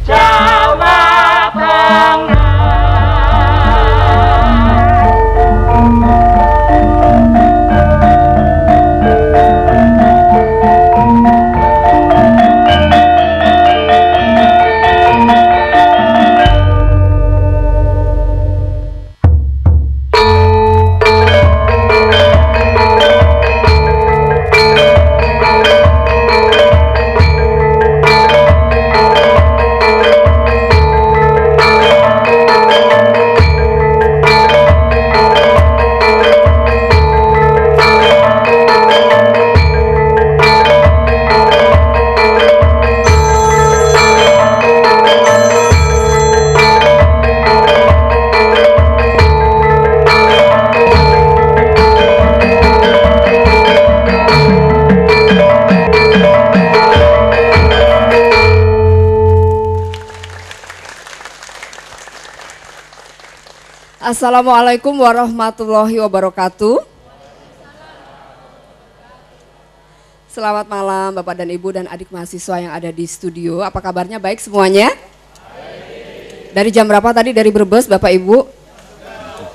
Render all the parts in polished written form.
Jawa Tengah. Assalamualaikum warahmatullahi wabarakatuh. Selamat malam Bapak dan Ibu dan adik mahasiswa yang ada di studio. Apa kabarnya, baik semuanya? Baik. Dari jam berapa tadi dari Brebes Bapak Ibu?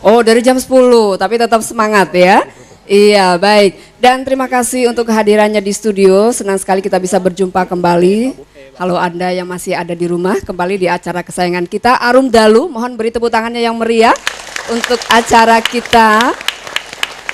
Oh, dari jam 10, tapi tetap semangat ya. Iya, baik. Dan terima kasih untuk kehadirannya di studio. Senang sekali kita bisa berjumpa kembali. Halo Anda yang masih ada di rumah, kembali di acara kesayangan kita Arum Dalu. Mohon beri tepuk tangannya yang meriah untuk acara kita.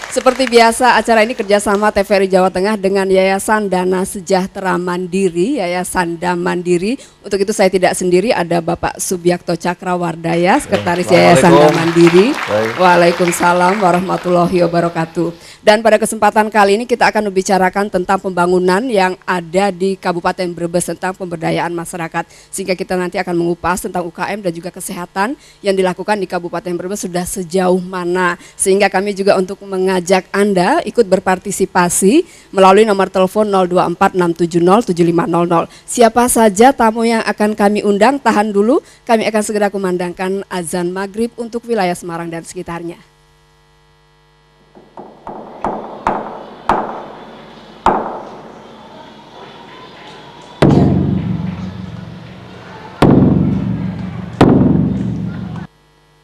Seperti biasa, acara ini kerjasama TVRI Jawa Tengah dengan Yayasan Dana Sejahtera Mandiri, Yayasan DAM Mandiri. Untuk itu saya tidak sendiri, ada Bapak Subiakto Cakrawardaya, Sekretaris Yayasan DAM Mandiri. Waalaikumsalam warahmatullahi wabarakatuh. Dan pada kesempatan kali ini kita akan membicarakan tentang pembangunan yang ada di Kabupaten Brebes, tentang pemberdayaan masyarakat. Sehingga kita nanti akan mengupas tentang UKM dan juga kesehatan yang dilakukan di Kabupaten Brebes sudah sejauh mana. Sehingga kami juga untuk mengajak Anda ikut berpartisipasi melalui nomor telepon 0246707500. Siapa saja tamu yang akan kami undang, tahan dulu, kami akan segera kumandangkan azan maghrib untuk wilayah Semarang dan sekitarnya.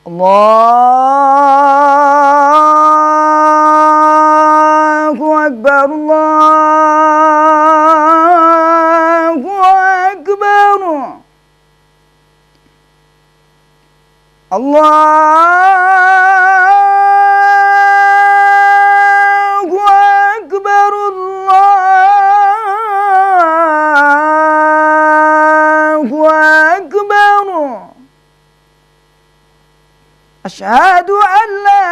Allahu Akbar, Allahu Akbar, Allahu Akbar, Allahu Akbar. Asyhadu an la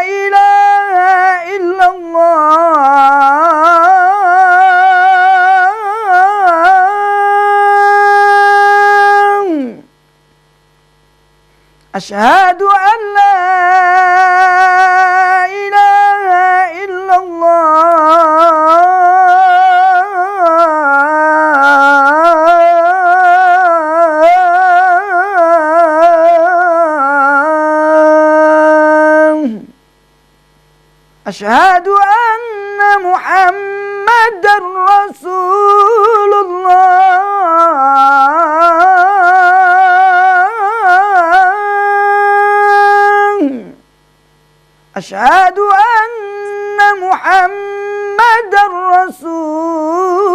ilaha illallah. Asyhadu an la ilaha illallah. Asyhadu anna Muhammadar Rasulullah. Asyhadu anna Muhammadar Rasulullah.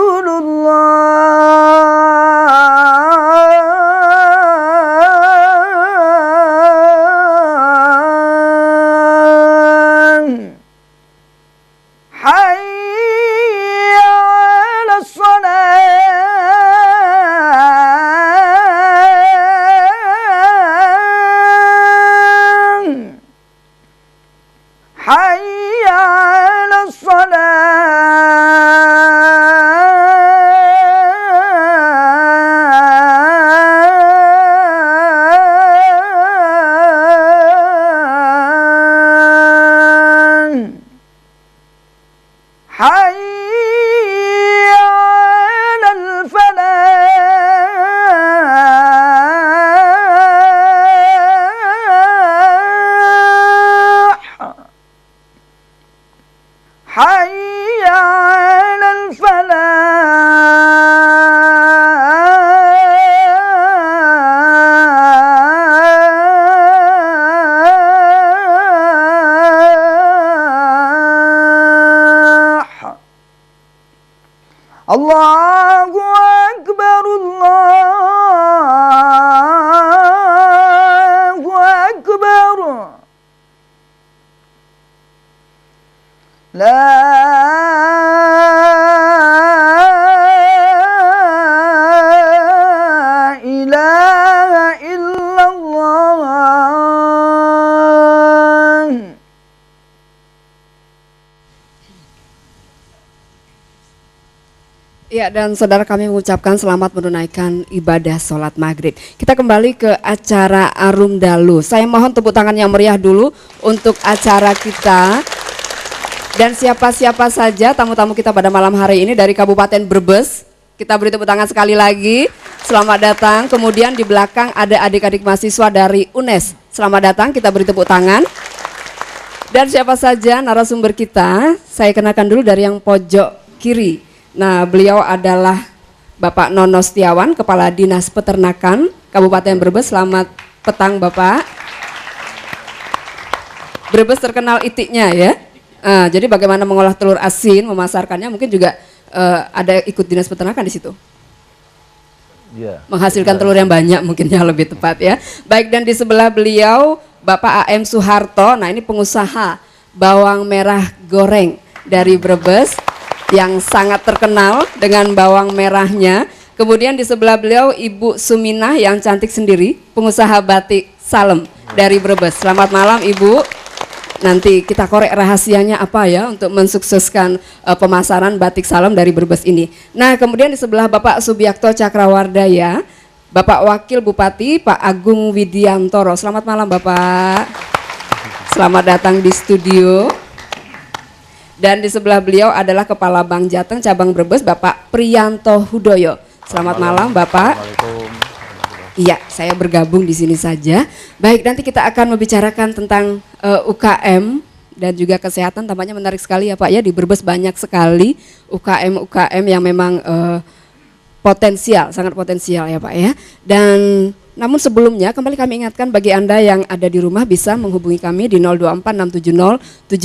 Hayya 'alas salah. Hayya 'alas salah. Allahu Akbar, Allahu Akbar. La ilaha illallah. Ya, dan saudara kami mengucapkan selamat menunaikan ibadah sholat maghrib. Kita kembali ke acara Arum Dalu. Saya mohon tepuk tangan yang meriah dulu untuk acara kita. Dan siapa-siapa saja tamu-tamu kita pada malam hari ini dari Kabupaten Brebes. Kita beri tepuk tangan sekali lagi. Selamat datang. Kemudian di belakang ada adik-adik mahasiswa dari UNES. Selamat datang, kita beri tepuk tangan. Dan siapa saja narasumber kita, saya kenalkan dulu dari yang pojok kiri. Nah, beliau adalah Bapak Nono Setiawan, Kepala Dinas Peternakan Kabupaten Brebes. Selamat petang Bapak. Brebes terkenal itiknya ya. Jadi bagaimana mengolah telur asin, memasarkannya, mungkin juga ada ikut dinas peternakan di situ. Ya, menghasilkan telur yang banyak mungkinnya lebih tepat ya. Baik, dan di sebelah beliau Bapak AM Suharto. Nah, ini pengusaha bawang merah goreng dari Brebes yang sangat terkenal dengan bawang merahnya. Kemudian di sebelah beliau Ibu Suminah yang cantik sendiri, pengusaha batik Salem dari Brebes. Selamat malam Ibu. Nanti kita korek rahasianya apa ya untuk mensukseskan pemasaran batik Salem dari Brebes ini. Nah, kemudian di sebelah Bapak Subiakto Cakrawardaya, Bapak Wakil Bupati Pak Agung Widiantoro. Selamat malam Bapak. Selamat datang di studio. Dan di sebelah beliau adalah Kepala Bank Jateng Cabang Brebes Bapak Priyanto Hudoyo. Selamat malam Bapak. Iya, saya bergabung di sini saja. Baik, nanti kita akan membicarakan tentang UKM dan juga kesehatan. Tampaknya menarik sekali ya Pak ya, di Brebes banyak sekali UKM yang memang potensial, sangat potensial ya Pak ya. Dan namun sebelumnya kembali kami ingatkan bagi Anda yang ada di rumah bisa menghubungi kami di 0246707500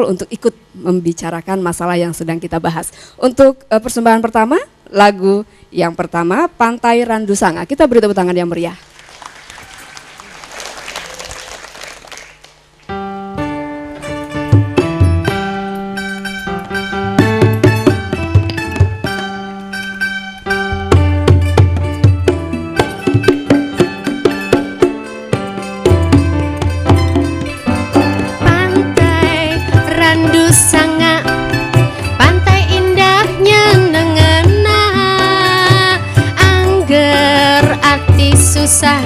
untuk ikut membicarakan masalah yang sedang kita bahas. Untuk persembahan pertama, lagu yang pertama Pantai Randu Sanga. Kita beri tepuk tangan yang meriah. Pantai Randu Sanga, pantai indahnya nengena, angger ati susah,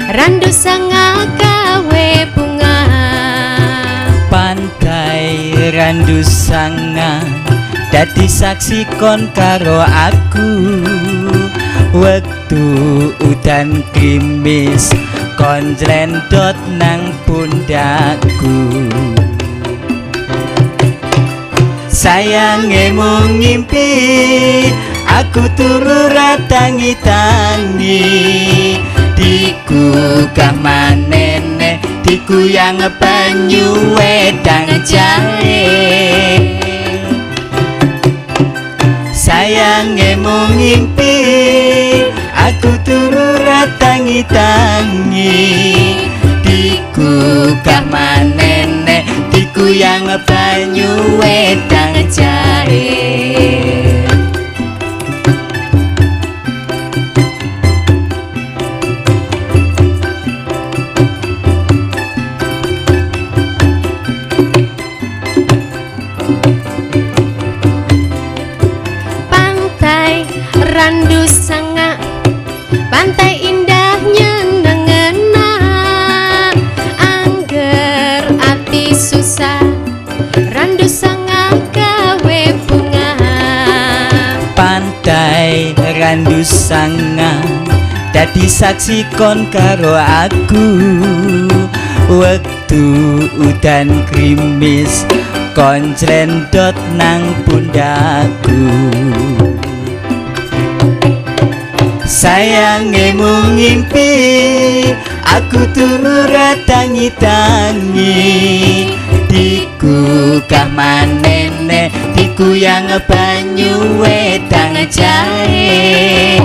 randu sanga gawe bunga. Pantai Randu Sanga dadi saksi kon karo aku, wektu udan krimis kon jlendot nang pundakku. Sayange mung ngimpi, aku turu ratangi-tangi, digugah manene, diguyang banyu wedang jahe. Sayange mung ngimpi, aku turu ratangi-tangi, digugah manene, diguyang banyu wedang jahe. Pantai Randu Sanga, pantai indahnya nengena, angger ati susah, randu sanga gawe bunga. Pantai Randu Sanga dadi saksi kon karo aku, wektu udan krimis kon jlendot nang pundakku. Sayange mung ngimpi, aku turu ratangi-tangi, digugah manene, dikuyang banyu wedang jahe.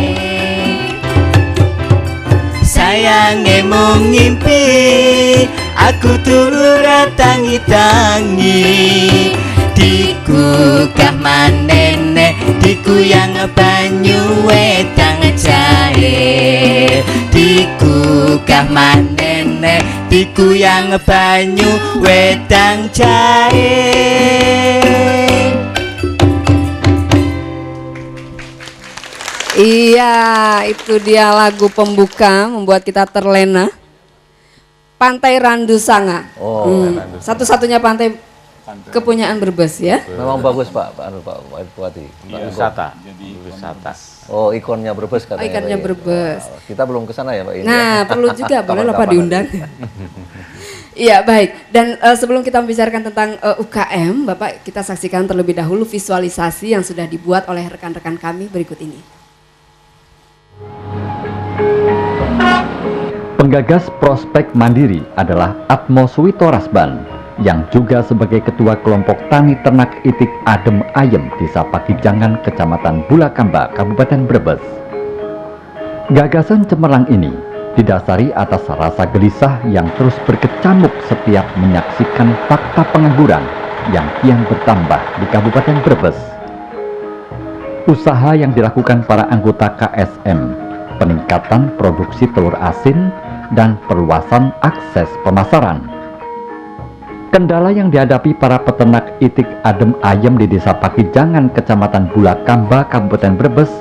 Sayange mung ngimpi, aku turu tangi-tangi. Digugah manene, dikuyang banyu wedang jahe. Digugah manene, dikuyang banyu wedang jahe. Iya, itu dia lagu pembuka membuat kita terlena. Pantai Randu Sanga. Satu-satunya pantai kepunyaan Brebes ya. Memang bagus Pak Bupati. Wisata. Wisata. Oh, ikonnya Brebes katanya. Oh, ikonnya Pak, ya. Brebes. Kita belum ke sana ya Pak. Nah, perlu juga, boleh lupa Kapan-kapan diundang. Iya, baik. Dan sebelum kita membicarakan tentang UKM, Bapak, kita saksikan terlebih dahulu visualisasi yang sudah dibuat oleh rekan-rekan kami berikut ini. Penggagas Prospek Mandiri adalah Atmo Suwito Rasban yang juga sebagai Ketua Kelompok Tani Ternak Itik Adem Ayem Desa Pakijangan, Kecamatan Bulakamba, Kabupaten Brebes. Gagasan cemerlang ini didasari atas rasa gelisah yang terus berkecamuk setiap menyaksikan fakta pengangguran yang kian bertambah di Kabupaten Brebes. Usaha yang dilakukan para anggota KSM, peningkatan produksi telur asin, dan perluasan akses pemasaran. Kendala yang dihadapi para peternak itik adem ayem di Desa Pakijangan, Kecamatan Bulakamba, Kabupaten Brebes,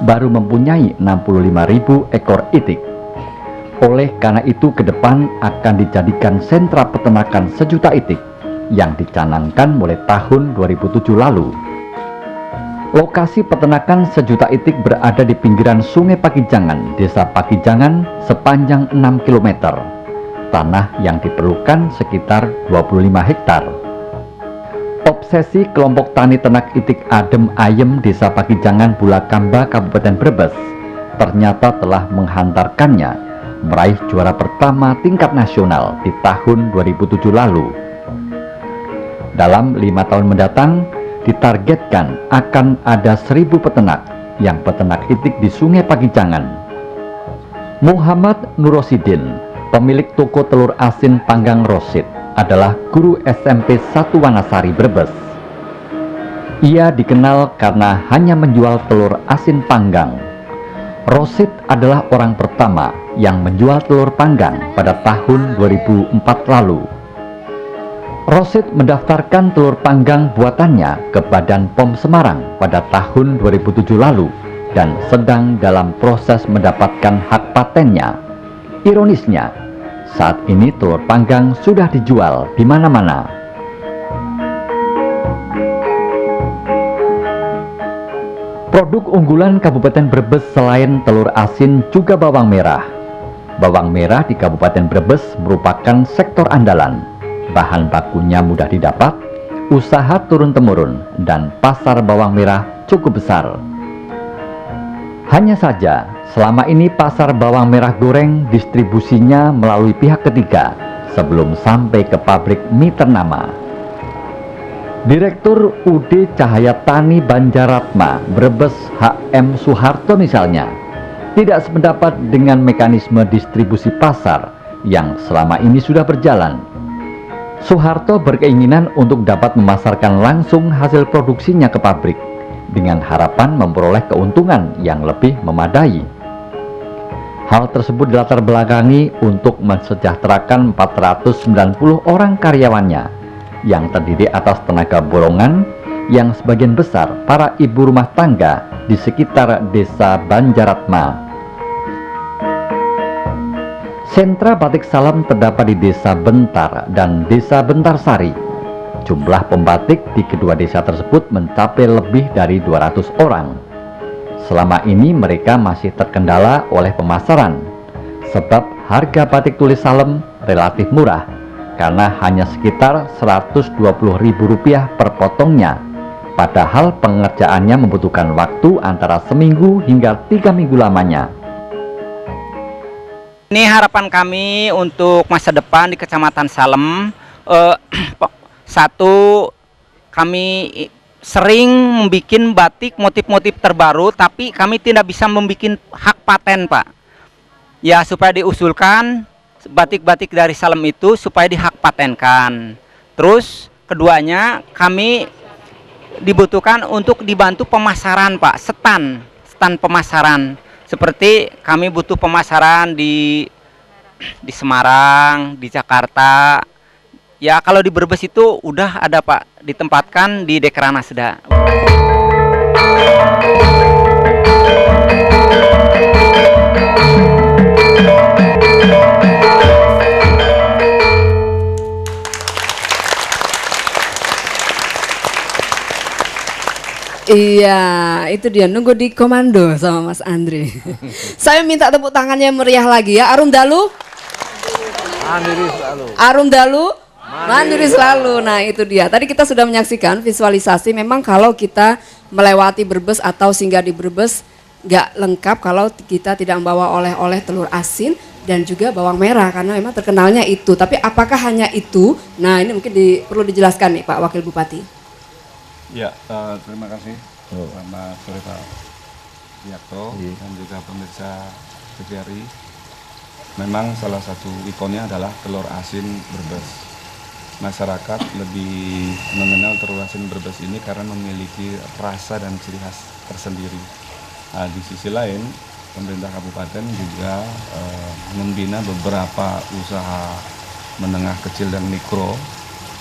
baru mempunyai 65.000 ekor itik. Oleh karena itu, ke depan akan dijadikan sentra peternakan 1 juta itik yang dicanangkan mulai tahun 2007 lalu. Lokasi peternakan 1 juta itik berada di pinggiran Sungai Pakijangan, Desa Pakijangan sepanjang 6 km. Tanah yang diperlukan sekitar 25 hektar. Obsesi kelompok tani ternak itik adem ayem Desa Pakijangan Bulakamba, Kabupaten Brebes ternyata telah menghantarkannya meraih juara pertama tingkat nasional di tahun 2007 lalu. Dalam 5 tahun mendatang, ditargetkan akan ada 1.000 peternak yang peternak itik di Sungai Pakijangan. Muhammad Nurosidin, pemilik toko telur asin Panggang Rosid, adalah guru SMP 1 Wanasari Brebes. Ia dikenal karena hanya menjual telur asin panggang. Rosid adalah orang pertama yang menjual telur panggang pada tahun 2004 lalu. Rosid mendaftarkan telur panggang buatannya ke Badan POM Semarang pada tahun 2007 lalu dan sedang dalam proses mendapatkan hak patennya. Ironisnya, saat ini telur panggang sudah dijual di mana-mana. Produk unggulan Kabupaten Brebes selain telur asin juga bawang merah. Bawang merah di Kabupaten Brebes merupakan sektor andalan. Bahan bakunya mudah didapat, usaha turun-temurun, dan pasar bawang merah cukup besar. Hanya saja, selama ini pasar bawang merah goreng distribusinya melalui pihak ketiga sebelum sampai ke pabrik mie ternama. Direktur UD Cahaya Tani Banjaratma Brebes HM Suharto misalnya tidak sependapat dengan mekanisme distribusi pasar yang selama ini sudah berjalan. Suharto berkeinginan untuk dapat memasarkan langsung hasil produksinya ke pabrik dengan harapan memperoleh keuntungan yang lebih memadai. Hal tersebut dilatar belakangi untuk mensejahterakan 490 orang karyawannya yang terdiri atas tenaga borongan yang sebagian besar para ibu rumah tangga di sekitar Desa Banjaratma. Sentra batik salam terdapat di Desa Bentar dan Desa Bentarsari. Jumlah pembatik di kedua desa tersebut mencapai lebih dari 200 orang. Selama ini mereka masih terkendala oleh pemasaran, sebab harga batik tulis salem relatif murah, karena hanya sekitar Rp120.000 per potongnya. Padahal pengerjaannya membutuhkan waktu antara seminggu hingga 3 minggu lamanya. Ini harapan kami untuk masa depan di Kecamatan Salem. Satu, kami sering membuat batik motif-motif terbaru, tapi kami tidak bisa membuat hak paten, Pak. Ya, supaya diusulkan batik-batik dari Salem itu supaya dihak patenkan. Terus keduanya kami dibutuhkan untuk dibantu pemasaran, Pak, stand pemasaran. Seperti kami butuh pemasaran di Semarang, di Jakarta. Ya, kalau di Brebes itu udah ada, Pak, ditempatkan di Dekranasda. Iya, itu dia nunggu di komando sama Mas Andre. Saya minta tepuk tangannya meriah lagi ya. Arum Dalu. Mandiri selalu. Arum Dalu. Mandiri selalu. Nah, itu dia. Tadi kita sudah menyaksikan visualisasi. Memang kalau kita melewati Brebes atau singgah di Brebes nggak lengkap kalau kita tidak membawa oleh-oleh telur asin dan juga bawang merah karena memang terkenalnya itu. Tapi apakah hanya itu? Nah, ini mungkin perlu dijelaskan nih Pak Wakil Bupati. Ya, terima kasih. Selamat sore Pak Yakto dan juga pemirsa TVRI. Memang salah satu ikonnya adalah telur asin Brebes. Masyarakat lebih mengenal telur asin Brebes ini karena memiliki rasa dan ciri khas tersendiri. Di sisi lain, pemerintah kabupaten juga membina beberapa usaha menengah kecil dan mikro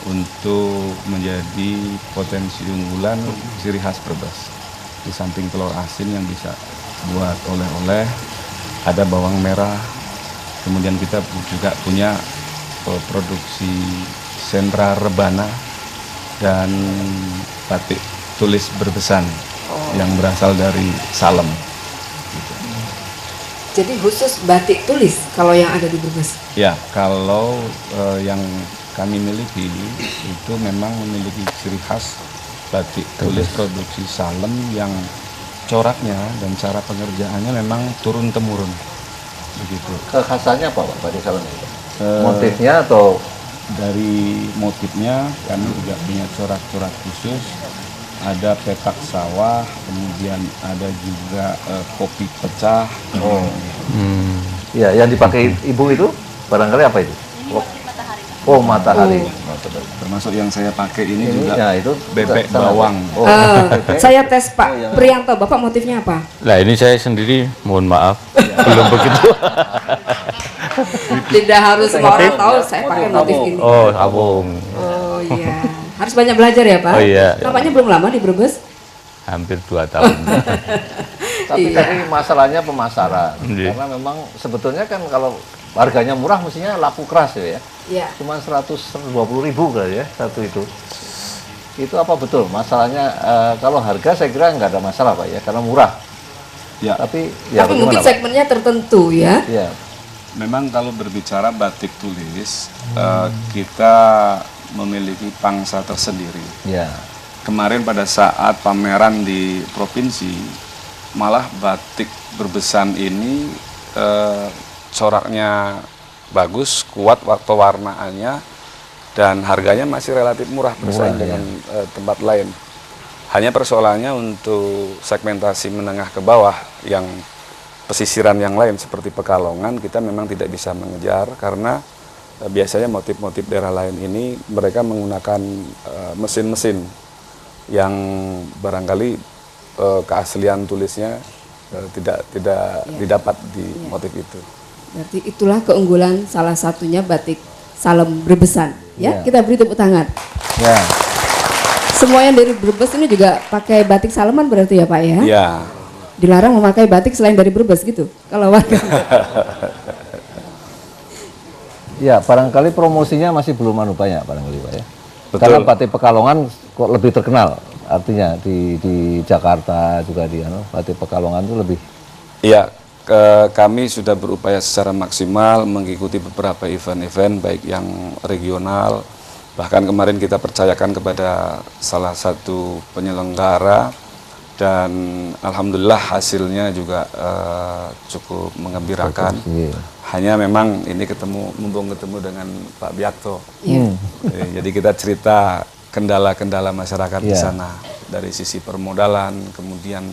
untuk menjadi potensi unggulan ciri khas Brebes. Di samping telur asin yang bisa buat oleh-oleh, ada bawang merah. Kemudian kita juga punya produksi sentra rebana dan batik tulis Brebesan yang berasal dari Salem. Gitu. Jadi khusus batik tulis kalau yang ada di Brebes? Ya, kalau yang kami miliki itu memang memiliki ciri khas batik tulis produksi Salem yang coraknya dan cara pengerjaannya memang turun-temurun. Begitu. Kekhasannya apa Pak batik Salem itu? Motifnya atau? Dari motifnya kami juga punya corak-corak khusus. Ada petak sawah, kemudian ada juga kopi pecah. Ya, yang dipakai ibu itu barangkali apa itu? Oh, matahari. Termasuk yang saya pakai ini juga ya, itu bebek bawang. Saya tes Pak Prianto, Bapak motifnya apa? Nah, ini saya sendiri, mohon maaf, belum begitu. Tidak harus semua orang tahu saya pakai motif ini. Oh, sabung. Oh iya, harus banyak belajar ya Pak? Oh iya. Nampaknya belum lama di Brebes? Hampir 2 tahun. Tapi tadi masalahnya pemasaran. Iya. Karena memang sebetulnya kan kalau harganya murah mestinya laku keras ya. Iya. Cuma 120.000 kali ya satu itu. Itu apa betul? Masalahnya kalau harga saya kira nggak ada masalah Pak ya, karena murah. Ya. Tapi ya Tapi mungkin segmennya tertentu ya. Iya. Memang kalau berbicara batik tulis, kita memiliki pangsa tersendiri. Ya. Kemarin pada saat pameran di provinsi, malah batik Berbesan ini coraknya bagus, kuat warnaannya, dan harganya masih relatif murah bersaing dengan tempat lain. Hanya persoalannya untuk segmentasi menengah ke bawah yang pesisiran yang lain seperti Pekalongan kita memang tidak bisa mengejar karena biasanya motif-motif daerah lain ini mereka menggunakan mesin-mesin yang barangkali keaslian tulisnya tidak didapat di motif itu. Berarti itulah keunggulan salah satunya batik Salem Brebesan. Ya, kita beri tepuk tangan. Ya. Semua yang dari Brebes ini juga pakai batik Saleman berarti ya Pak ya? Ya. Dilarang memakai batik selain dari Brebes gitu kalau warga. Ya, barangkali promosinya masih belum banyak barangkali Pak ya. Betul. Karena batik Pekalongan kok lebih terkenal. Artinya di Jakarta juga di batik Pekalongan itu lebih. Iya, kami sudah berupaya secara maksimal mengikuti beberapa event-event baik yang regional, bahkan kemarin kita percayakan kepada salah satu penyelenggara dan alhamdulillah hasilnya juga cukup mengembirakan. Hanya memang ini mumpung ketemu dengan Pak Biakto. Jadi kita cerita kendala-kendala masyarakat di sana. dari sisi permodalan, kemudian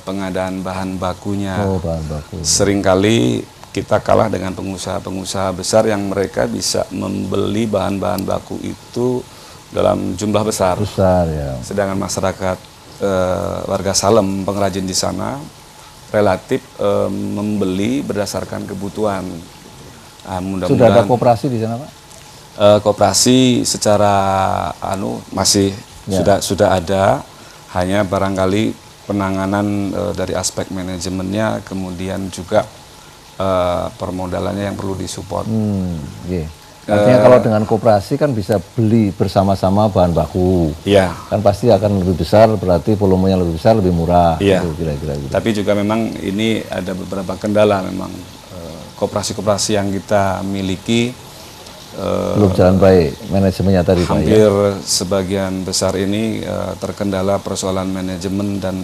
pengadaan bahan bakunya. Bahan baku. Seringkali kita kalah dengan pengusaha-pengusaha besar yang mereka bisa membeli bahan-bahan baku itu dalam jumlah besar. Ya. Sedangkan masyarakat warga Salem, pengrajin di sana relatif membeli berdasarkan kebutuhan. Sudah ada koperasi di sana, Pak? Koperasi secara masih sudah ada, hanya barangkali penanganan dari aspek manajemennya, kemudian juga permodalannya yang perlu disupport. Artinya kalau dengan koperasi kan bisa beli bersama-sama bahan baku. Iya. Kan pasti akan lebih besar, berarti volumenya lebih besar, lebih murah. Iya. Gitu, kira-kira gitu. Tapi juga memang ini ada beberapa kendala memang. Koperasi-koperasi yang kita miliki belum jalan baik manajemennya tadi, Pak. Hampir sebagian besar ini terkendala persoalan manajemen dan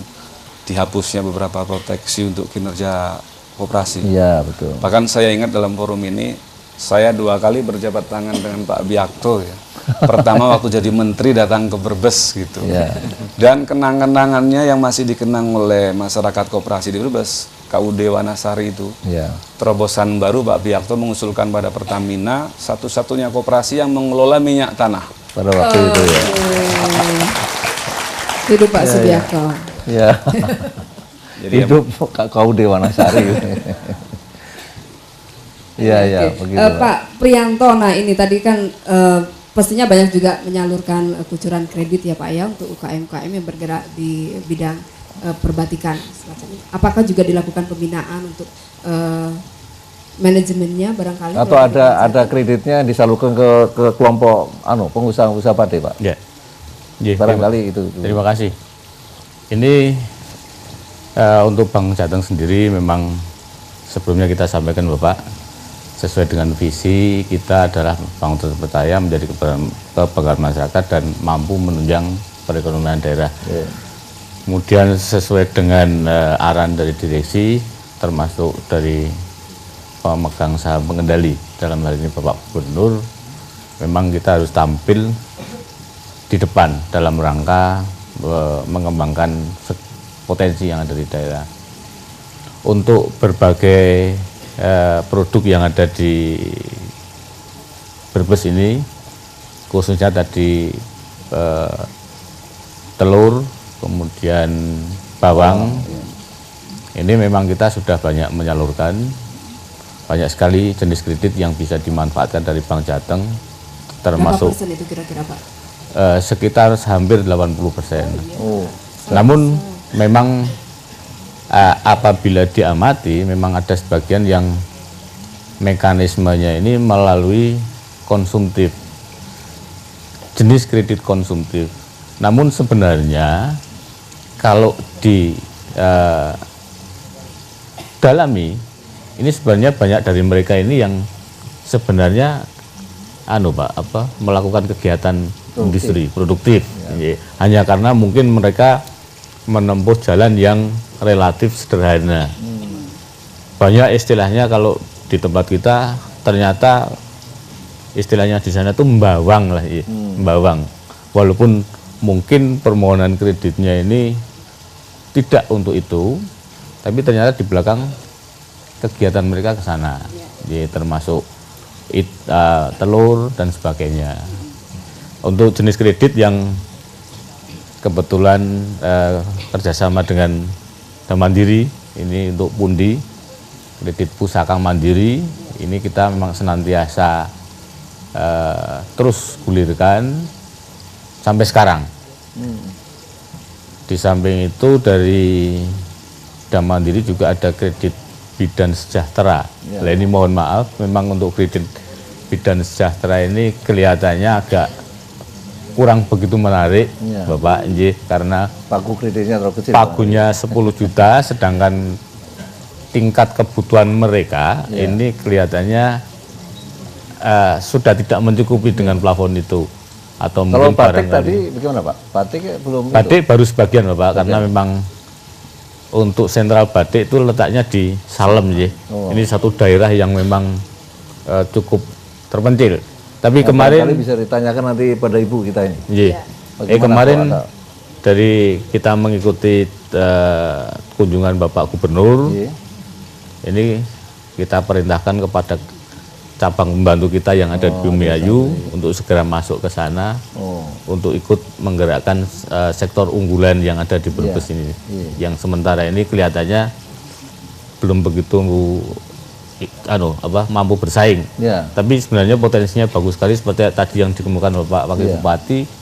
dihapusnya beberapa proteksi untuk kinerja koperasi. Iya, betul. Bahkan saya ingat dalam forum ini, saya 2 kali berjabat tangan dengan Pak Biakto ya. Pertama waktu jadi menteri datang ke Brebes gitu. Ya. Dan kenang-kenangannya yang masih dikenang oleh masyarakat koperasi di Brebes, KUD Wanasari itu. Ya. Terobosan baru Pak Biakto mengusulkan pada Pertamina satu-satunya koperasi yang mengelola minyak tanah. Pada waktu itu ya. Hidup Pak Subiakto. Ya. Jadi hidup KUD Wanasari. Iya, begitu. Pak Priyanto, nah ini tadi kan pastinya banyak juga menyalurkan kucuran kredit ya Pak ya untuk UKM-UKM yang bergerak di bidang perbatikan semacam ini. Apakah juga dilakukan pembinaan untuk manajemennya barangkali? Atau ada kreditnya disalurkan ke kelompok pengusaha-pengusaha padi, Pak? Ya. Barangkali itu. Terima kasih. Ini untuk Bank Jateng sendiri memang sebelumnya kita sampaikan Bapak, sesuai dengan visi kita adalah bank terpercaya menjadi kebanggaan masyarakat dan mampu menunjang perekonomian daerah. Kemudian sesuai dengan arahan dari direksi, termasuk dari pemegang saham pengendali, dalam hal ini Bapak Gubernur, memang kita harus tampil di depan dalam rangka mengembangkan potensi yang ada di daerah. Untuk berbagai produk yang ada di Brebes ini, khususnya tadi telur, kemudian bawang, ini memang kita sudah banyak menyalurkan, banyak sekali jenis kredit yang bisa dimanfaatkan dari Bank Jateng, termasuk berapa persen itu kira-kira Pak? Sekitar hampir 80%. Namun memang apabila diamati memang ada sebagian yang mekanismenya ini melalui konsumtif, jenis kredit konsumtif. Namun sebenarnya kalau didalami, ini sebenarnya banyak dari mereka ini yang sebenarnya melakukan kegiatan industri produktif, hanya karena mungkin mereka menempuh jalan yang relatif sederhana. Banyak istilahnya kalau di tempat kita ternyata istilahnya di sana itu mbawang lah, mbawang. Walaupun mungkin permohonan kreditnya ini tidak untuk itu, tapi ternyata di belakang kegiatan mereka ke sana, termasuk telur dan sebagainya. Untuk jenis kredit yang kebetulan kerjasama dengan Bank Mandiri, ini untuk pundi, kredit pusaka mandiri, ini kita memang senantiasa terus gulirkan sampai sekarang. Di samping itu dari Bank Mandiri juga ada kredit bidan sejahtera. Nah, ini mohon maaf, memang untuk kredit bidan sejahtera ini kelihatannya agak kurang begitu menarik, Bapak, karena pagu kreditnya terlalu kecil. Pagunya 10 juta, sedangkan tingkat kebutuhan mereka ini kelihatannya sudah tidak mencukupi dengan plafon itu. Atau kalau mungkin batik tadi bagaimana Pak? Batik belum. Batik baru sebagian Bapak, karena memang untuk sentral batik itu letaknya di Salem, Ini satu daerah yang memang cukup terpencil. Tapi kemarin bisa ditanyakan nanti pada Ibu kita ini. kemarin dari kita mengikuti kunjungan Bapak Gubernur, ini kita perintahkan kepada cabang pembantu kita yang ada di Bumiayu untuk segera masuk ke sana untuk ikut menggerakkan sektor unggulan yang ada di Brebes ini. Yang sementara ini kelihatannya belum begitu mampu bersaing. Tapi sebenarnya potensinya bagus sekali seperti tadi yang dikemukakan Bapak Wakil Bupati.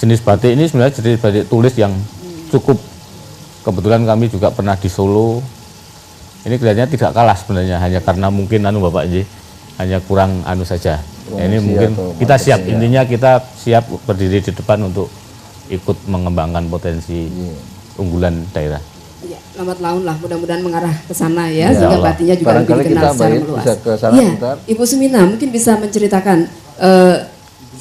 Jenis batik ini sebenarnya jenis batik tulis yang cukup, kebetulan kami juga pernah di Solo. Ini kelihatannya tidak kalah sebenarnya, hanya karena mungkin Bapak Ji, hanya kurang saja. Ini mungkin kita siap, intinya kita siap berdiri di depan untuk ikut mengembangkan potensi unggulan daerah. Ya, lambat laun lah, mudah-mudahan mengarah ke sana ya, sehingga batiknya juga lebih dikenal secara meluas. Ya, Ibu Sumina mungkin bisa menceritakan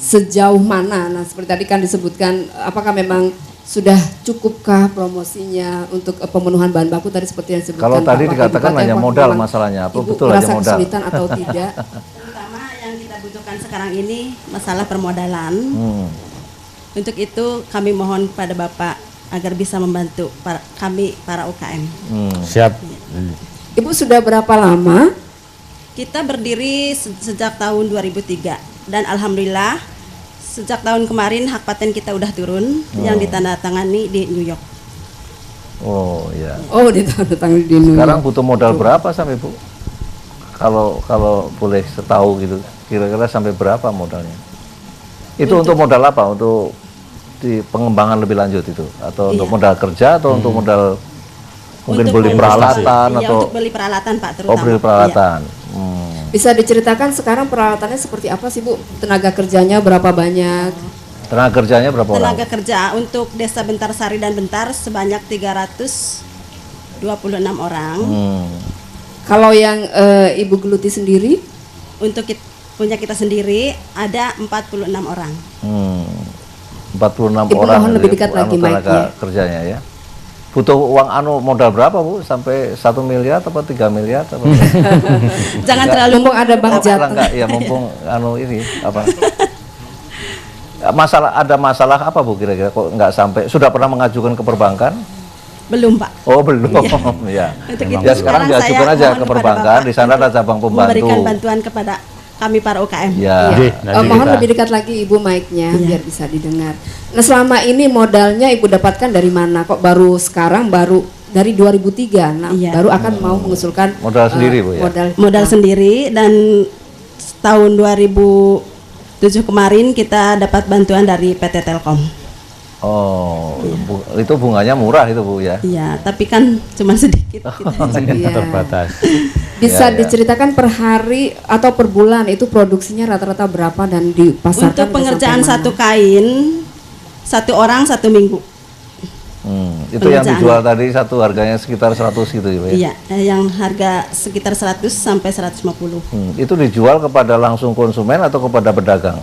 sejauh mana, nah seperti tadi kan disebutkan, apakah memang sudah cukupkah promosinya untuk pemenuhan bahan baku tadi seperti yang disebutkan. Kalau tadi dikatakan hanya modal masalahnya, apa betul hanya modal? Kesulitan atau tidak? Terutama yang kita butuhkan sekarang ini masalah permodalan. Untuk itu kami mohon kepada Bapak agar bisa membantu kami para UKM. Siap. Ibu sudah berapa lama? Kita berdiri sejak tahun 2003 dan alhamdulillah sejak tahun kemarin hak paten kita udah turun yang ditandatangani di New York. Oh iya. Oh ditandatangani di New York. Sekarang butuh modal berapa sampai Bu? Kalau boleh setahu gitu, kira-kira sampai berapa modalnya? Itu untuk modal apa? Untuk di pengembangan lebih lanjut itu? Atau untuk modal kerja atau untuk modal mungkin beli peralatan atau? Untuk beli peralatan Pak terutama. Oh beli peralatan. Bisa diceritakan sekarang peralatannya seperti apa sih Bu? Tenaga kerjanya berapa banyak? Tenaga kerjanya berapa orang? Tenaga kerja untuk Desa Bentar Sari dan Bentar sebanyak 326 orang. Kalau yang Ibu geluti sendiri? Untuk punya kita sendiri ada 46 orang. 46 Ibu orang. Mohon lebih dekat lagi tenaga kerjanya ya. Butuh uang modal berapa Bu? Sampai 1 miliar atau 3 miliar? Jangan terlalu mumpung ada Bang Jateng. Ya mumpung ini apa? Ada masalah apa Bu kira-kira kok nggak sampai? Sudah pernah mengajukan ke perbankan? Belum Pak. Oh belum. Ya. Ya sekarang diajukan aja ke perbankan. Di sana ada cabang pembantu. Memberikan bantuan kepada kami para UKM. Ya. Mohon lebih dekat lagi Ibu mic-nya biar bisa didengar. Nah selama ini modalnya Ibu dapatkan dari mana? Kok baru sekarang dari 2003? Nah baru akan mau mengusulkan modal sendiri Bu ya. Modal sendiri dan tahun 2007 kemarin kita dapat bantuan dari PT Telkom. Oh, itu bunganya murah itu Bu ya? Iya, tapi kan cuma sedikit. Terbatas. Bisa diceritakan per hari atau per bulan itu produksinya rata-rata berapa dan dipasarkan? Untuk pengerjaan satu kain, satu orang 1 minggu. Itu yang dijual tadi satu harganya sekitar 100 gitu ya? Iya, yang harga sekitar 100 sampai 150. Itu dijual kepada langsung konsumen atau kepada pedagang?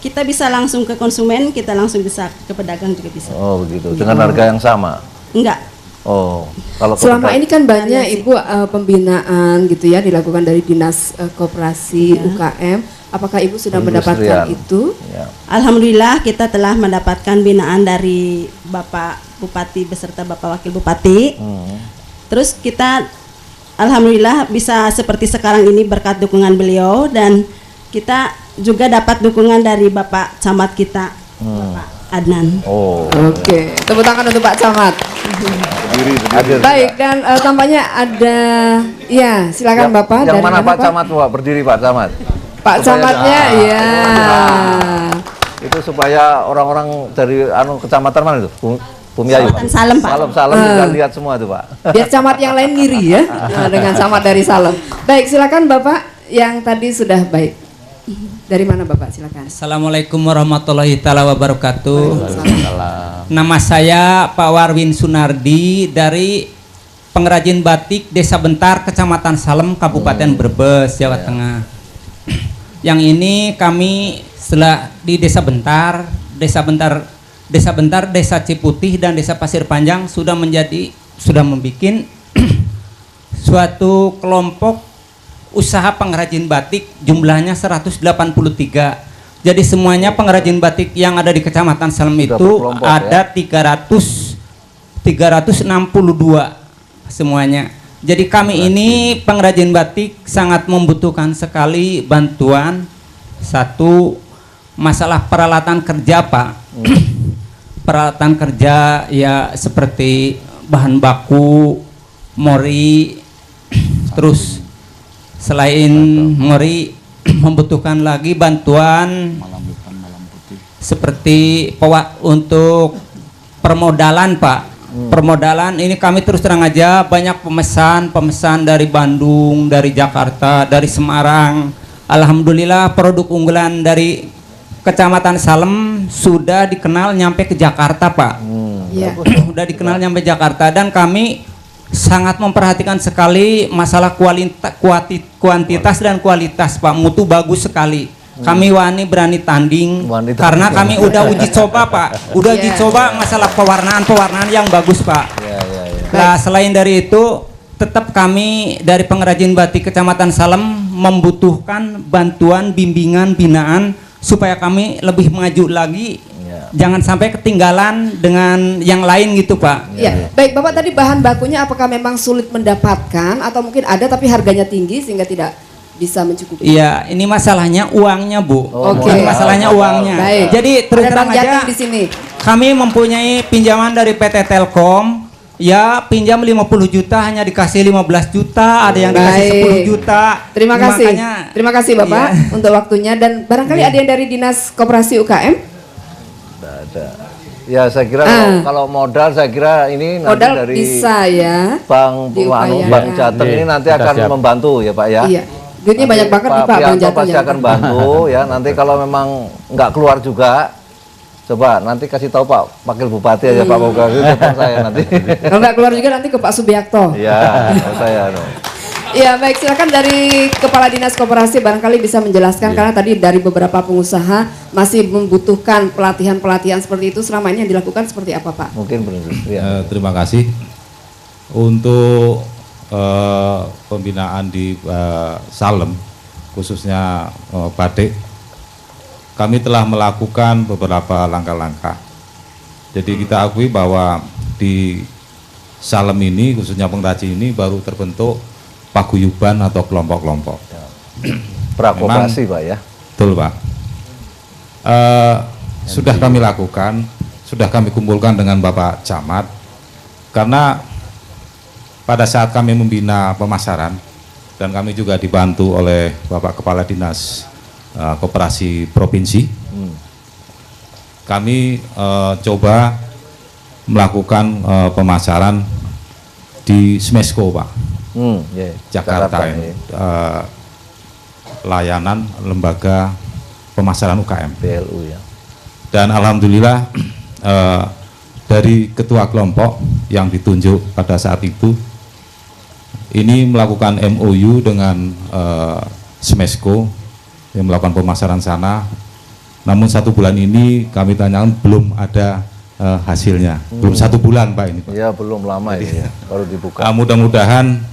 Kita bisa langsung ke konsumen, kita langsung bisa ke pedagang juga bisa. Oh begitu, dengan harga yang sama? Enggak. Oh, kalau selama ini kan banyak Ibu pembinaan gitu ya dilakukan dari Dinas Koperasi UKM. Apakah Ibu sudah mendapatkan itu? Ya. Alhamdulillah kita telah mendapatkan binaan dari Bapak Bupati beserta Bapak Wakil Bupati. Terus kita alhamdulillah bisa seperti sekarang ini berkat dukungan beliau dan kita juga dapat dukungan dari Bapak Camat kita, Bapak Adnan. Oke, tepuk tangan untuk Pak Camat. Baik, dan tampaknya ada, ya silakan Bapak. Yang mana Pak Camat Pak? Berdiri Pak Camat. Pak Camatnya, ya. Itu supaya orang-orang dari kecamatan mana itu? Bumiayu. Salem Pak. Salem bisa lihat semua itu Pak. Biar camat yang lain ngiri ya, dengan camat dari Salem. Baik, silakan Bapak yang tadi sudah baik. Dari mana Bapak? Silakan. Assalamualaikum warahmatullahi wabarakatuh. Nama saya Pak Warwin Sunardi dari pengrajin batik Desa Bentar, Kecamatan Salem, Kabupaten Brebes, Jawa Tengah. Yang ini kami setelah di Desa Bentar, Desa Ciputih dan Desa Pasir Panjang sudah membuat suatu kelompok usaha pengrajin batik, jumlahnya 183. Jadi semuanya pengrajin batik yang ada di Kecamatan Salem itu ada 362 semuanya. Jadi kami ini pengrajin batik sangat membutuhkan sekali bantuan. Satu, masalah peralatan kerja, Pak. Peralatan kerja ya seperti bahan baku, mori, terus selain mori membutuhkan lagi bantuan seperti untuk permodalan, Pak. Permodalan ini kami terus terang aja banyak pemesan dari Bandung, dari Jakarta, dari Semarang. Alhamdulillah produk unggulan dari Kecamatan Salem sudah dikenal nyampe ke Jakarta, Pak. Sudah dikenal nyampe Jakarta, dan kami sangat memperhatikan sekali masalah kuantitas dan kualitas, Pak. Mutu bagus sekali. Kami berani tanding karena kami udah uji coba, Pak. Udah uji coba masalah pewarnaan yang bagus, Pak. Nah, selain dari itu, tetap kami dari pengrajin batik Kecamatan Salem membutuhkan bantuan bimbingan binaan supaya kami lebih maju lagi. Jangan sampai ketinggalan dengan yang lain gitu, Pak. Ya, baik Bapak, tadi bahan bakunya apakah memang sulit mendapatkan atau mungkin ada tapi harganya tinggi sehingga tidak bisa mencukupi? Iya, ini masalahnya uangnya, Bu. Oke. Masalahnya uangnya. Baik. Jadi terus terang aja di sini. Kami mempunyai pinjaman dari PT Telkom. Ya, pinjam 50 juta hanya dikasih 15 juta, ada yang dikasih 10 juta. Terima kasih. Makanya, terima kasih Bapak untuk waktunya, dan barangkali ada yang dari Dinas Koperasi UKM? Tidak ada. Ya, saya kira kalau modal, saya kira ini nanti modal dari bisa ya. Bank Jateng ini nanti akan membantu ya, Pak ya. Iya. Duitnya banyak banget nih Pak, Bang Jateng pasti akan bantu ya. Nanti kalau memang nggak keluar juga, coba nanti kasih tahu Pak Wakil Bupati aja, Pak Bupati telepon saya nanti. Kalau nggak keluar juga nanti ke Pak Subiakto. Iya, saya. Ya, baik, silakan dari Kepala Dinas Koperasi barangkali bisa menjelaskan, karena tadi dari beberapa pengusaha masih membutuhkan pelatihan-pelatihan seperti itu. Selama ini yang dilakukan seperti apa, Pak? Mungkin terima kasih untuk pembinaan di Salem, khususnya batik. Kami telah melakukan beberapa langkah-langkah. Jadi kita akui bahwa di Salem ini, khususnya pengrajin ini baru terbentuk paguyuban atau kelompok-kelompok. Prakoperasi, Pak ya. Betul, Pak. Sudah kami lakukan, sudah kami kumpulkan dengan Bapak Camat, karena pada saat kami membina pemasaran dan kami juga dibantu oleh Bapak Kepala Dinas Koperasi Provinsi, kami coba melakukan pemasaran di Smesco, Pak. Jakarta ini, layanan lembaga pemasaran UKM PLU ya. Dan alhamdulillah dari ketua kelompok yang ditunjuk pada saat itu ini melakukan MOU dengan Smesco yang melakukan pemasaran sana. Namun 1 bulan ini kami tanyakan belum ada hasilnya. Belum 1 bulan, Pak, ini, Pak. Ya, belum lama. Jadi, ya, baru dibuka. Mudah-mudahan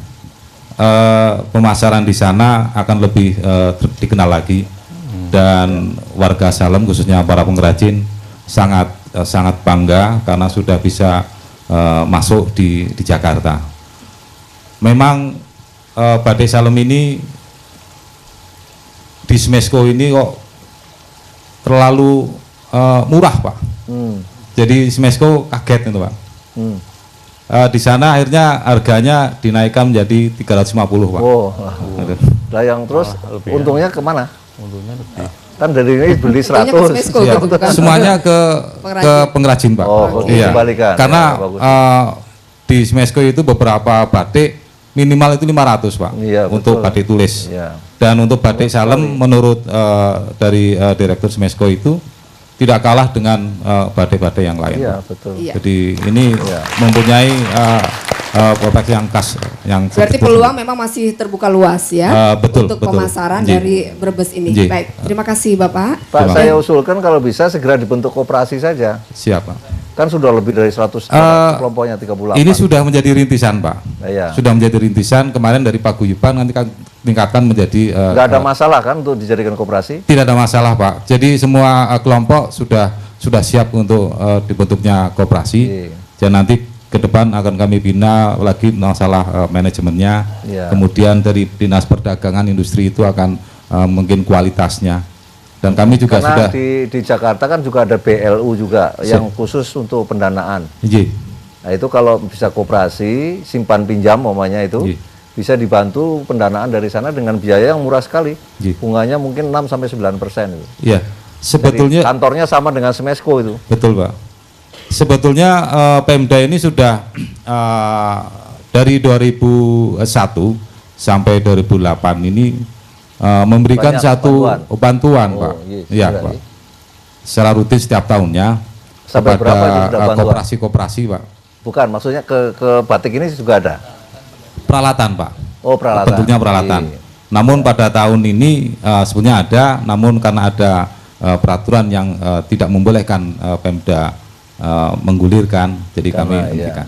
pemasaran di sana akan lebih dikenal lagi, dan warga Salem khususnya para pengrajin sangat bangga karena sudah bisa masuk di Jakarta. Memang batik Salem ini di Smesco ini kok terlalu murah, Pak. Jadi Smesco kaget itu, Pak. Di sana akhirnya harganya dinaikkan menjadi 350, Pak. Nah, yang terus untungnya kemana? Untungnya lebih. Kan dari ini beli 100. Ya, semuanya ke pengrajin, Pak. Iya. Karena di Smesco itu beberapa batik minimal itu 500, Pak. Iya, untuk batik tulis. Iya. Dan untuk batik Salem menurut dari Direktur Smesco itu tidak kalah dengan batik-batik yang lain. Iya, betul. Jadi ini mempunyai potensi yang khas. Berarti peluang memang masih terbuka luas ya, untuk pemasaran dari Brebes ini. Baik, terima kasih Bapak. Pak, saya usulkan kalau bisa segera dibentuk koperasi saja. Siap, Pak. Kan sudah lebih dari 100 kelompoknya 38. Ini sudah menjadi rintisan, Pak. Iya. Sudah menjadi rintisan. Kemarin dari paguyuban nanti tingkatkan menjadi nggak ada masalah kan untuk dijadikan koperasi? Tidak ada masalah Pak. Jadi semua kelompok sudah siap untuk dibentuknya koperasi. Dan nanti ke depan akan kami bina lagi masalah manajemennya. Kemudian dari Dinas Perdagangan Industri itu akan mungkin kualitasnya. Dan kami juga karena sudah di Jakarta kan juga ada BLU juga yang khusus untuk pendanaan. Nah itu kalau bisa koperasi simpan pinjam namanya itu bisa dibantu pendanaan dari sana dengan biaya yang murah sekali. Bunganya mungkin 6-9% itu. Iya. Sebetulnya jadi, kantornya sama dengan Smesco itu. Betul Pak. Sebetulnya Pemda ini sudah dari 2001 sampai 2008 ini memberikan satu bantuan Pak. Iya Pak. Secara rutin setiap tahunnya sampai berapa koperasi-koperasi Pak. Bukan, maksudnya ke batik ini juga ada peralatan Pak. Oh peralatan. Bentuknya peralatan. Namun pada tahun ini sebenarnya ada, namun karena ada peraturan yang tidak membolehkan Pemda menggulirkan, jadi kami hentikan.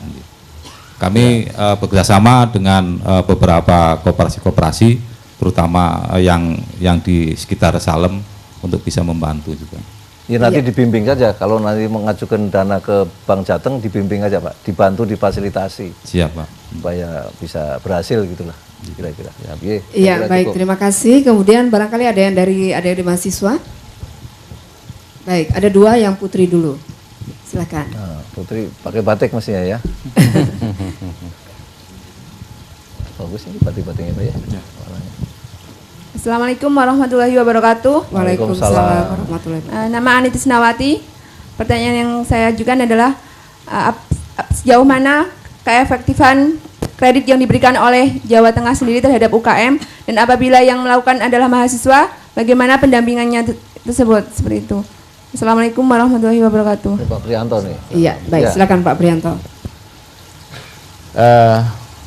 Kami bekerjasama dengan beberapa koperasi-koperasi, terutama yang di sekitar Salem untuk bisa membantu juga. Ya nanti dibimbing saja, kalau nanti mengajukan dana ke Bank Jateng dibimbing aja Pak, dibantu difasilitasi. Siap Pak. Supaya bisa berhasil gitulah kira-kira. Iya baik, terima kasih. Kemudian barangkali ada yang dari mahasiswa. Baik, ada dua, yang Putri dulu. Silakan. Nah, Putri pakai batik mestinya ya. Bagus ini batik-batiknya Pak ya. Assalamualaikum warahmatullahi wabarakatuh. Waalaikumsalam warahmatullahi wabarakatuh. Nama Anitis Nawati. Pertanyaan yang saya ajukan adalah sejauh mana keefektifan kredit yang diberikan oleh Jawa Tengah sendiri terhadap UKM, dan apabila yang melakukan adalah mahasiswa, bagaimana pendampingannya tersebut, seperti itu. Assalamualaikum warahmatullahi wabarakatuh. Pak Prianto nih. Iya, baik, silakan Pak Prianto.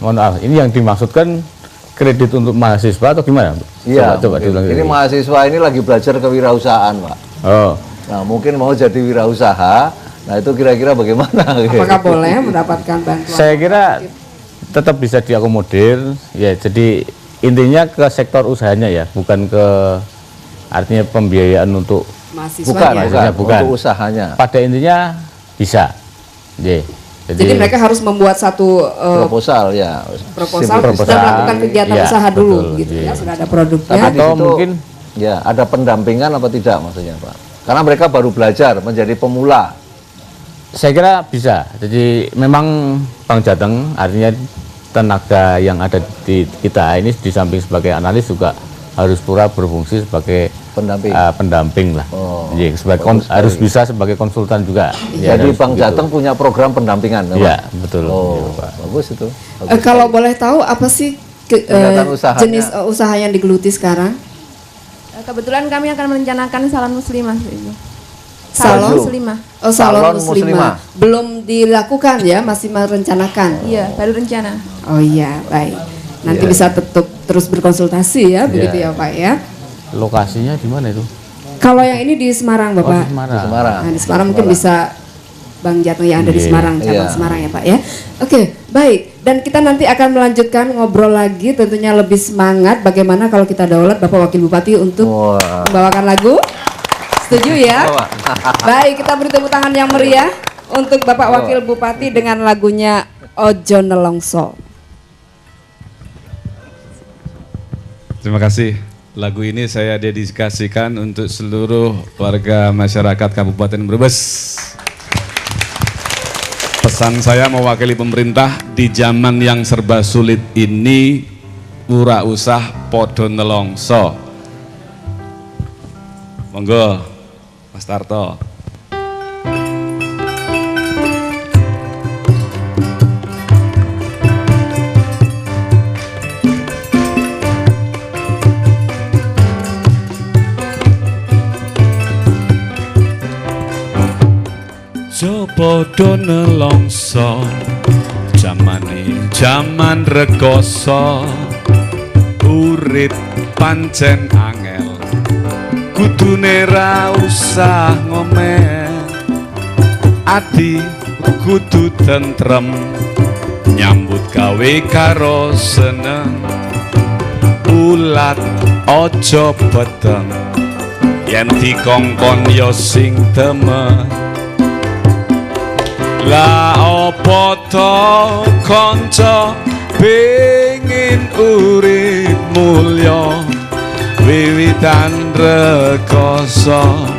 Mohon maaf, ini yang dimaksudkan kredit untuk mahasiswa atau gimana? Iya, coba ini mahasiswa ini lagi belajar kewirausahaan Pak. Oh. Nah mungkin mau jadi wirausaha, nah itu kira-kira bagaimana? Apakah boleh mendapatkan bantuan? Saya kira tetap bisa diakomodir, ya jadi intinya ke sektor usahanya ya, bukan ke artinya pembiayaan untuk mahasiswanya. Bukan. Untuk usahanya. Pada intinya bisa. Jadi mereka harus membuat satu proposal ya. Proposal dan melakukan kegiatan usaha dulu, betul, gitu ya. Sudah ada produknya. Atau mungkin ya ada pendampingan apa tidak maksudnya Pak? Karena mereka baru belajar menjadi pemula. Saya kira bisa. Jadi memang Bank Jateng artinya tenaga yang ada di kita ini di samping sebagai analis juga harus pura berfungsi sebagai pendamping lah. Jadi harus bisa sebagai konsultan juga. Jadi Bank Jateng punya program pendampingan. Iya betul. Bagus itu. Kalau boleh tahu apa sih jenis usaha yang digeluti sekarang? Kebetulan kami akan merencanakan salon muslimah itu. Salon muslimah. Oh, salon muslimah. Belum dilakukan ya, masih merencanakan. Iya, baru rencana. Oh iya, baik. Nanti bisa tetap terus berkonsultasi ya, begitu ya Pak ya. Lokasinya di mana itu? Kalau yang ini di Semarang Bapak. Di Semarang. Nah, di Semarang mungkin bisa Bank Jateng yang ada di Semarang, cabang Semarang ya Pak ya. Oke, baik. Dan kita nanti akan melanjutkan ngobrol lagi, tentunya lebih semangat bagaimana kalau kita daulat Bapak Wakil Bupati untuk membawakan lagu. Setuju ya? Baik, kita beri tepuk tangan yang meriah untuk Bapak Wakil Bupati dengan lagunya Ojo Nelongso. Terima kasih. Lagu ini saya dedikasikan untuk seluruh warga masyarakat Kabupaten Brebes. Pesan saya mewakili pemerintah di zaman yang serba sulit ini, ora usah podo nelongso. Monggo, Mas Tarto. Podo nelongso, jamane jaman rekoso, urip pancen angel, kudune ra usah ngomel, ati kudu tentrem, nyambut gawe karo seneng, ulat ojo peteng yen dikongkon yo sing temen. La opo to kanca pengin urip mulya wiwitan rekoso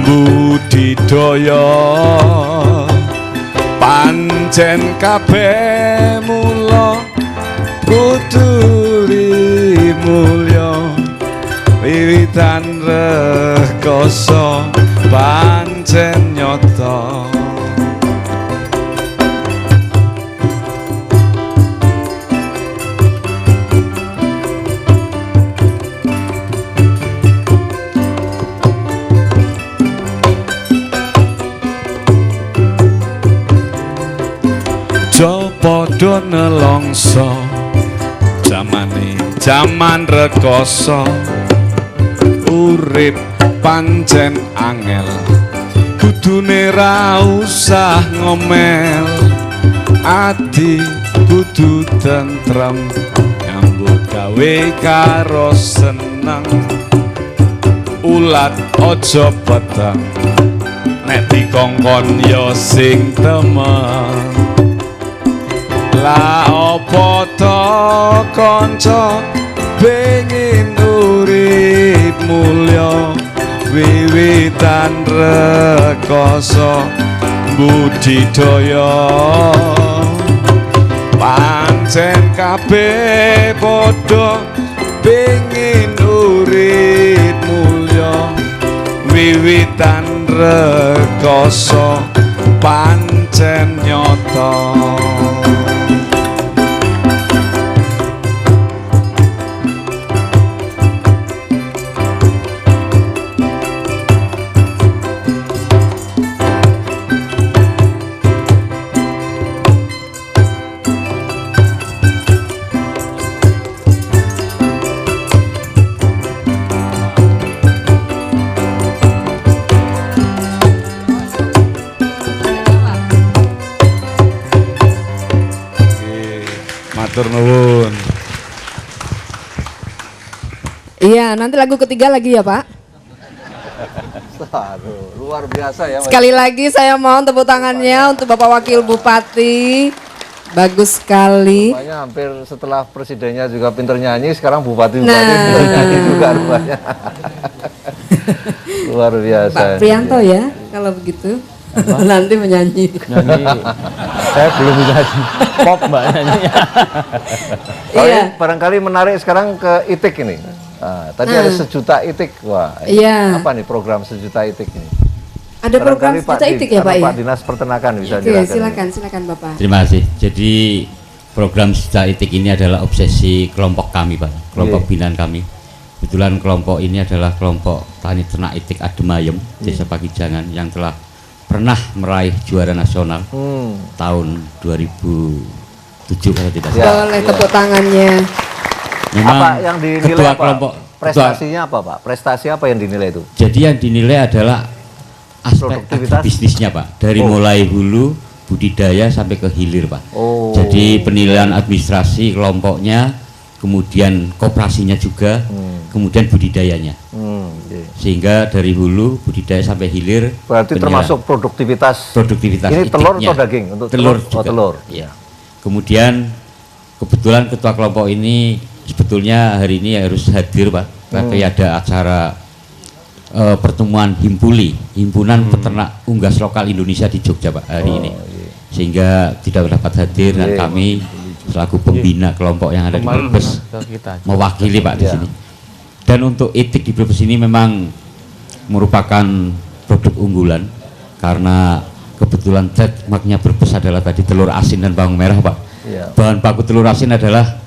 budidaya pancen kabeh mula kudu mulya wiwitan rekoso pancen nyata. Jo padha nelongso jaman rekoso urip pancen angel kudune ra usah ngomel ati kudu tentrem nyambut gawe karo seneng ulat ojo peteng nek dikongkon yo sing temen. La opo to kanca pengin urip mulya wiwitan rekoso budidaya pancen kabeh padha pengin urip mulya wiwitan rekoso pancen nyata. Nuwun. Iya, nanti lagu ketiga lagi ya Pak. Aduh, luar biasa ya. Sekali lagi saya mohon tepuk tangannya untuk Bapak Wakil Bupati. Bagus sekali. Rupanya hampir setelah presidennya juga pinter nyanyi, sekarang bupati pinter nyanyi juga rupanya. Luar biasa. Pak Prianto ya, kalau begitu. Nanti menyanyi. Saya belum menyanyi. Pop Mbak nyanyinya. Iya. Barangkali menarik sekarang ke itik ini. Tadi ada sejuta itik. Wah. Iya. Apa nih program sejuta itik ini? Ada program sejuta itik ya Pak ya? Pak Dinas Peternakan bisa Oke, jelaskan. silakan Bapak. Terima kasih. Jadi program sejuta itik ini adalah obsesi kelompok kami Pak, kelompok binaan kami. Kebetulan kelompok ini adalah kelompok tani ternak itik Ademayem, Desa Pagijangan yang telah pernah meraih juara nasional tahun 2007 kalau tidak salah. Boleh tepuk tangannya. Memang apa yang dinilai ketua apa? kelompok Prestasinya apa Pak? Prestasi apa yang dinilai itu? Jadi yang dinilai adalah aspek bisnisnya Pak, dari mulai hulu budidaya sampai ke hilir Pak. Jadi penilaian administrasi kelompoknya, kemudian koperasinya juga, kemudian budidayanya. Sehingga dari hulu budidaya sampai hilir. Berarti termasuk produktivitas. Ini telur atau daging? Untuk telur juga. Oh, telur. Ya. Kemudian kebetulan ketua kelompok ini sebetulnya hari ini harus hadir Pak, tapi ada acara pertemuan Himpuli, Himpunan Peternak Unggas Lokal Indonesia di Jogja Pak hari ini. Sehingga tidak dapat hadir dan kami selaku pembina kelompok yang ada di Brebes mewakili Pak di sini. Dan untuk itik di Brebes ini memang merupakan produk unggulan karena kebetulan trademarknya Brebes adalah tadi telur asin dan bawang merah Pak. Bahan baku telur asin adalah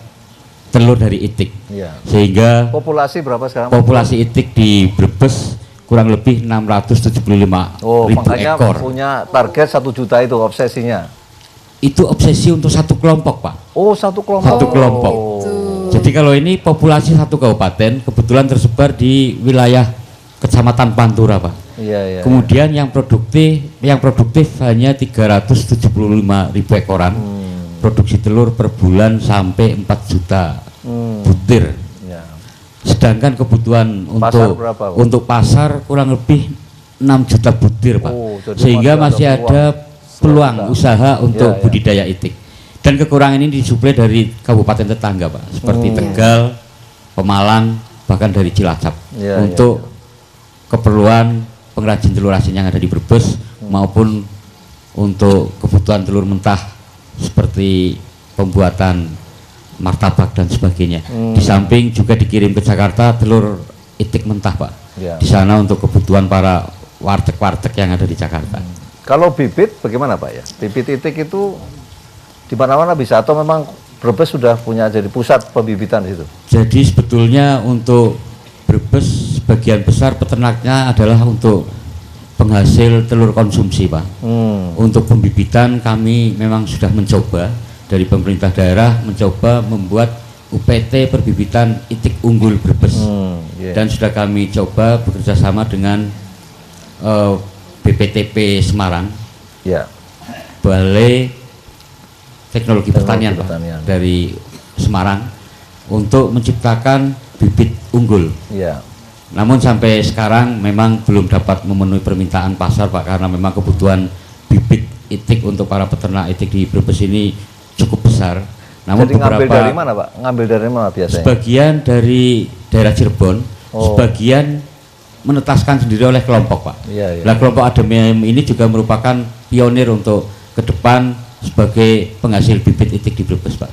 telur dari itik. Sehingga populasi berapa sekarang? Populasi itik di Brebes kurang lebih 675 ribu makanya ekor. Punya target 1 juta itu obsesinya. Itu obsesi untuk satu kelompok Pak. Oh, satu kelompok. Satu kelompok. Jadi kalau ini populasi satu kabupaten kebetulan tersebar di wilayah Kecamatan Pantura Pak. Kemudian yang produktif hanya 375 ribu ekoran. Produksi telur per bulan sampai 4 juta butir Sedangkan kebutuhan Pasar berapa, Pak? untuk pasar kurang lebih 6 juta butir, Pak. jadi Sehingga masih ada peluang Silahkan. usaha untuk Ya, ya. budidaya itik. Dan kekurangan ini disuplai dari kabupaten tetangga, Pak, seperti Tegal, Pemalang, bahkan dari Cilacap Ya, untuk keperluan pengrajin telur asin yang ada di Brebes maupun untuk kebutuhan telur mentah seperti pembuatan martabak dan sebagainya. Di samping juga dikirim ke Jakarta telur itik mentah, Pak. Ya. Di sana untuk kebutuhan para warteg-warteg yang ada di Jakarta. Kalau bibit bagaimana, Pak ya? Bibit itik itu di mana-mana bisa atau memang Brebes sudah punya jadi pusat pembibitan di situ? Jadi sebetulnya untuk Brebes sebagian besar peternaknya adalah untuk penghasil telur konsumsi, Pak. Untuk pembibitan kami memang sudah mencoba dari pemerintah daerah mencoba membuat UPT perbibitan itik unggul Brebes. Dan sudah kami coba bekerja sama dengan BPTP Semarang, Balai Teknologi Pertanian, Pak, dari Semarang untuk menciptakan bibit unggul. Namun sampai sekarang memang belum dapat memenuhi permintaan pasar, Pak, karena memang kebutuhan bibit itik untuk para peternak itik di Brebes ini cukup besar. Namun jadi ngambil dari mana, Pak? Ngambil dari mana biasanya? Sebagian dari daerah Cirebon, sebagian menetaskan sendiri oleh kelompok, Pak. Nah, kelompok ADMM ini juga merupakan pionir untuk ke depan sebagai penghasil bibit itik di Brebes, Pak.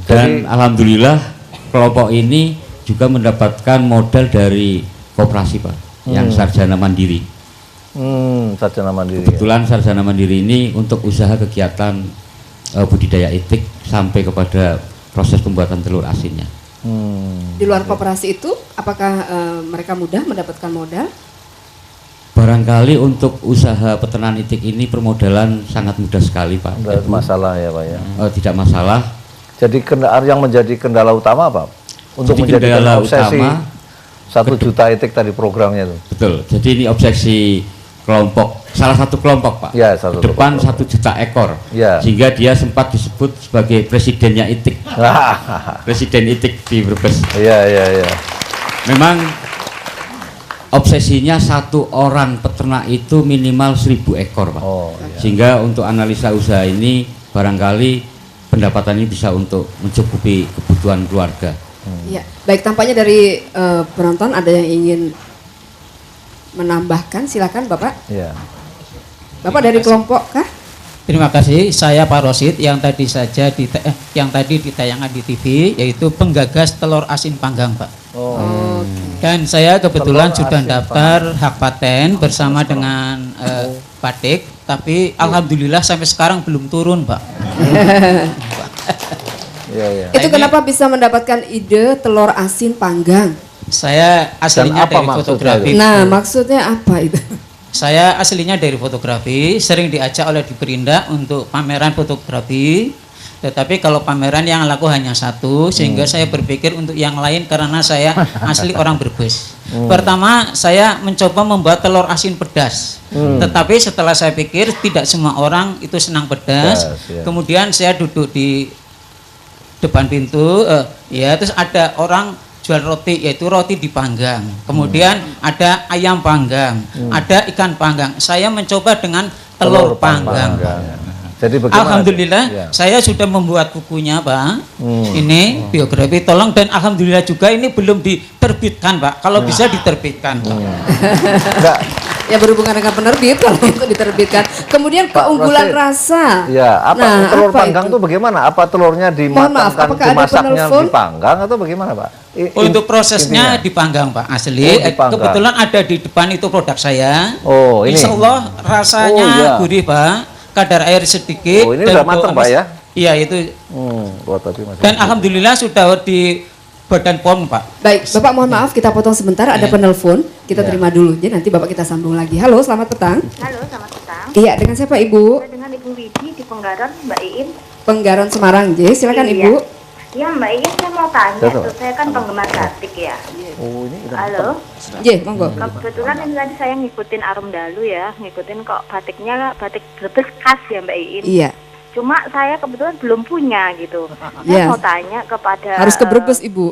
Dan alhamdulillah kelompok ini juga mendapatkan modal dari koperasi, Pak, yang sarjana mandiri. Sarjana mandiri. Kebetulan sarjana mandiri ini untuk usaha kegiatan budidaya itik sampai kepada proses pembuatan telur asinnya. Di luar koperasi itu, apakah mereka mudah mendapatkan modal? Barangkali untuk usaha peternakan itik ini permodalan sangat mudah sekali, Pak. Tidak masalah ya, Pak ya. Tidak masalah. Jadi yang menjadi kendala utama apa? Untuk Jadi menjadikan kendala obsesi utama 1 juta itik tadi programnya itu. Betul. Jadi ini obsesi kelompok, salah satu kelompok, Pak. Ya, satu ke depan 1 juta ekor. Ya. Sehingga dia sempat disebut sebagai presidennya itik. Presiden itik di Brebes. Iya. Memang obsesinya satu orang peternak itu minimal 1000 ekor, Pak. Sehingga untuk analisa usaha ini barangkali pendapatan ini bisa untuk mencukupi kebutuhan keluarga. Ya, baik, tampaknya dari penonton ada yang ingin menambahkan, silakan Bapak. Iya. Bapak dari kelompok kah? Terima kasih, saya Pak Rosid yang tadi saja yang tadi ditayangkan di TV, yaitu penggagas telur asin panggang, Pak. Dan saya kebetulan sudah daftar hak paten bersama dengan Batik, tapi alhamdulillah sampai sekarang belum turun, Pak. Itu kenapa bisa mendapatkan ide telur asin panggang? Saya aslinya dari fotografi. Nah, maksudnya apa itu? Saya aslinya dari fotografi, sering diajak oleh Diperindak untuk pameran fotografi. Tetapi kalau pameran yang laku hanya satu, sehingga saya berpikir untuk yang lain karena saya asli orang Brebes. Pertama, saya mencoba membuat telur asin pedas. Tetapi setelah saya pikir tidak semua orang itu senang pedas. Kemudian saya duduk di depan pintu, terus ada orang jual roti, yaitu roti dipanggang. Kemudian ada ayam panggang, ada ikan panggang. Saya mencoba dengan telur panggang. Jadi alhamdulillah saya sudah membuat bukunya, Pak. Ini biografi, tolong, dan alhamdulillah juga ini belum diterbitkan, Pak. Kalau bisa diterbitkan, Pak. Ya berhubungan dengan penerbit kalau itu diterbitkan. Kemudian keunggulan rasa. Ya, apa telur panggang itu bagaimana? Apa telurnya dimatangkan, dimasaknya dipanggang atau bagaimana, Pak? Untuk prosesnya dipanggang, Pak, asli. Kebetulan ada di depan itu produk saya. Ini. Insya Allah rasanya gurih, Pak. Kadar air sedikit. Ini sudah matang, Pak ya? Iya, itu. Dan alhamdulillah sudah di Badan POM, Pak. Baik, Bapak mohon maaf kita potong sebentar, ada penelpon. Kita terima dulu, jadi nanti Bapak kita sambung lagi. Halo, selamat petang. Halo, selamat petang. Iya, dengan siapa Ibu? Dengan Ibu Widi di Penggaron, Mbak Iin. Penggaron Semarang, J. Silakan Ibu. Iya, Mbak Iin, saya mau tanya tuh, saya kan penggemar batik ya. Halo. J, monggo. Kebetulan ini tadi saya ngikutin Arum Dalu ya, ngikutin kok batiknya batik Brebes khas ya, Mbak Iin. Iya. Cuma saya kebetulan belum punya gitu. Saya mau tanya kepada harus ke Brebes, Ibu.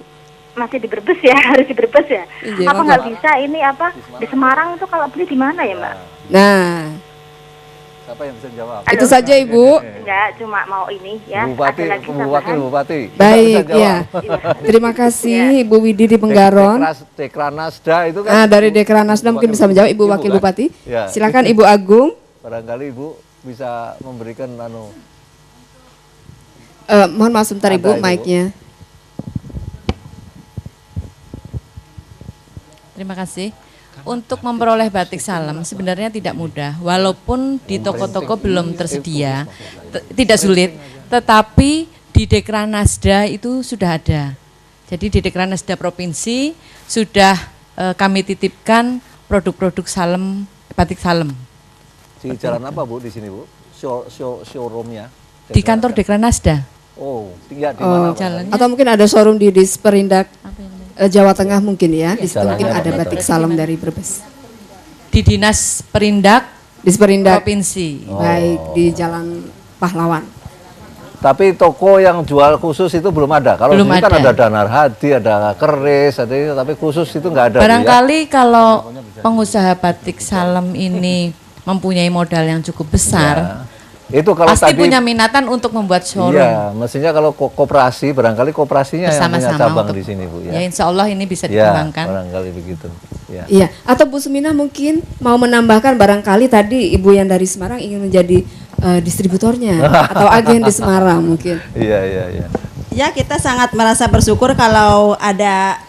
masih di Brebes ya, harus di Brebes ya. Iya, Apa nggak bisa ini apa di Semarang itu kalau beli di mana ya, Mbak? Nah, Siapa yang bisa jawab? itu saja Ibu. Enggak, cuma mau ini ya. Bupati, ada lagi Wakil tambahan. Bupati. Baik, ya. Terima kasih Ibu Widi di Penggaron. Dekranasda itu kan. Nah, dari Dekranasda mungkin bisa menjawab Ibu Wakil kan? Bupati. Ya. Silakan Ibu Agung. Barangkali Ibu bisa memberikan Mohon maaf sebentar Ada Ibu, itu, Bu. mic-nya. Terima kasih. Untuk memperoleh batik Salem sebenarnya tidak mudah, walaupun di toko-toko belum tersedia, tidak sulit, tetapi di Dekranasda itu sudah ada. Jadi di Dekranasda Provinsi sudah kami titipkan produk-produk Salem, batik Salem. Di jalan apa Bu di sini Bu? Showroomnya? Di kantor Dekranasda. Oh, tinggal di mana? Jalannya. Atau mungkin ada showroom di Disperindak Jawa Tengah mungkin ya. Di situ mungkin ada batik Salem dari Brebes. Di Dinas Perindak Disperindak Provinsi. Baik, di Jalan Pahlawan. Tapi toko yang jual khusus itu belum ada. Kalau Belum di sini kan ada. ada Danar Hadi, ada Keris, ada itu, tapi khusus itu nggak ada. Bu, ya? Barangkali kalau pengusaha batik Salem ini mempunyai modal yang cukup besar, Itu kalau pasti tadi punya minatan untuk membuat showroom. Iya, mestinya kalau koperasi barangkali koperasinya yang punya Bersama-sama cabang untuk- di sini Bu Ya insya Allah ini bisa Ya, dikembangkan. barangkali begitu. Ya. Iya, atau Bu Suminah mungkin mau menambahkan barangkali tadi Ibu yang dari Semarang ingin menjadi distributornya atau agen di Semarang mungkin. Iya, iya, iya. Ya, kita sangat merasa bersyukur kalau ada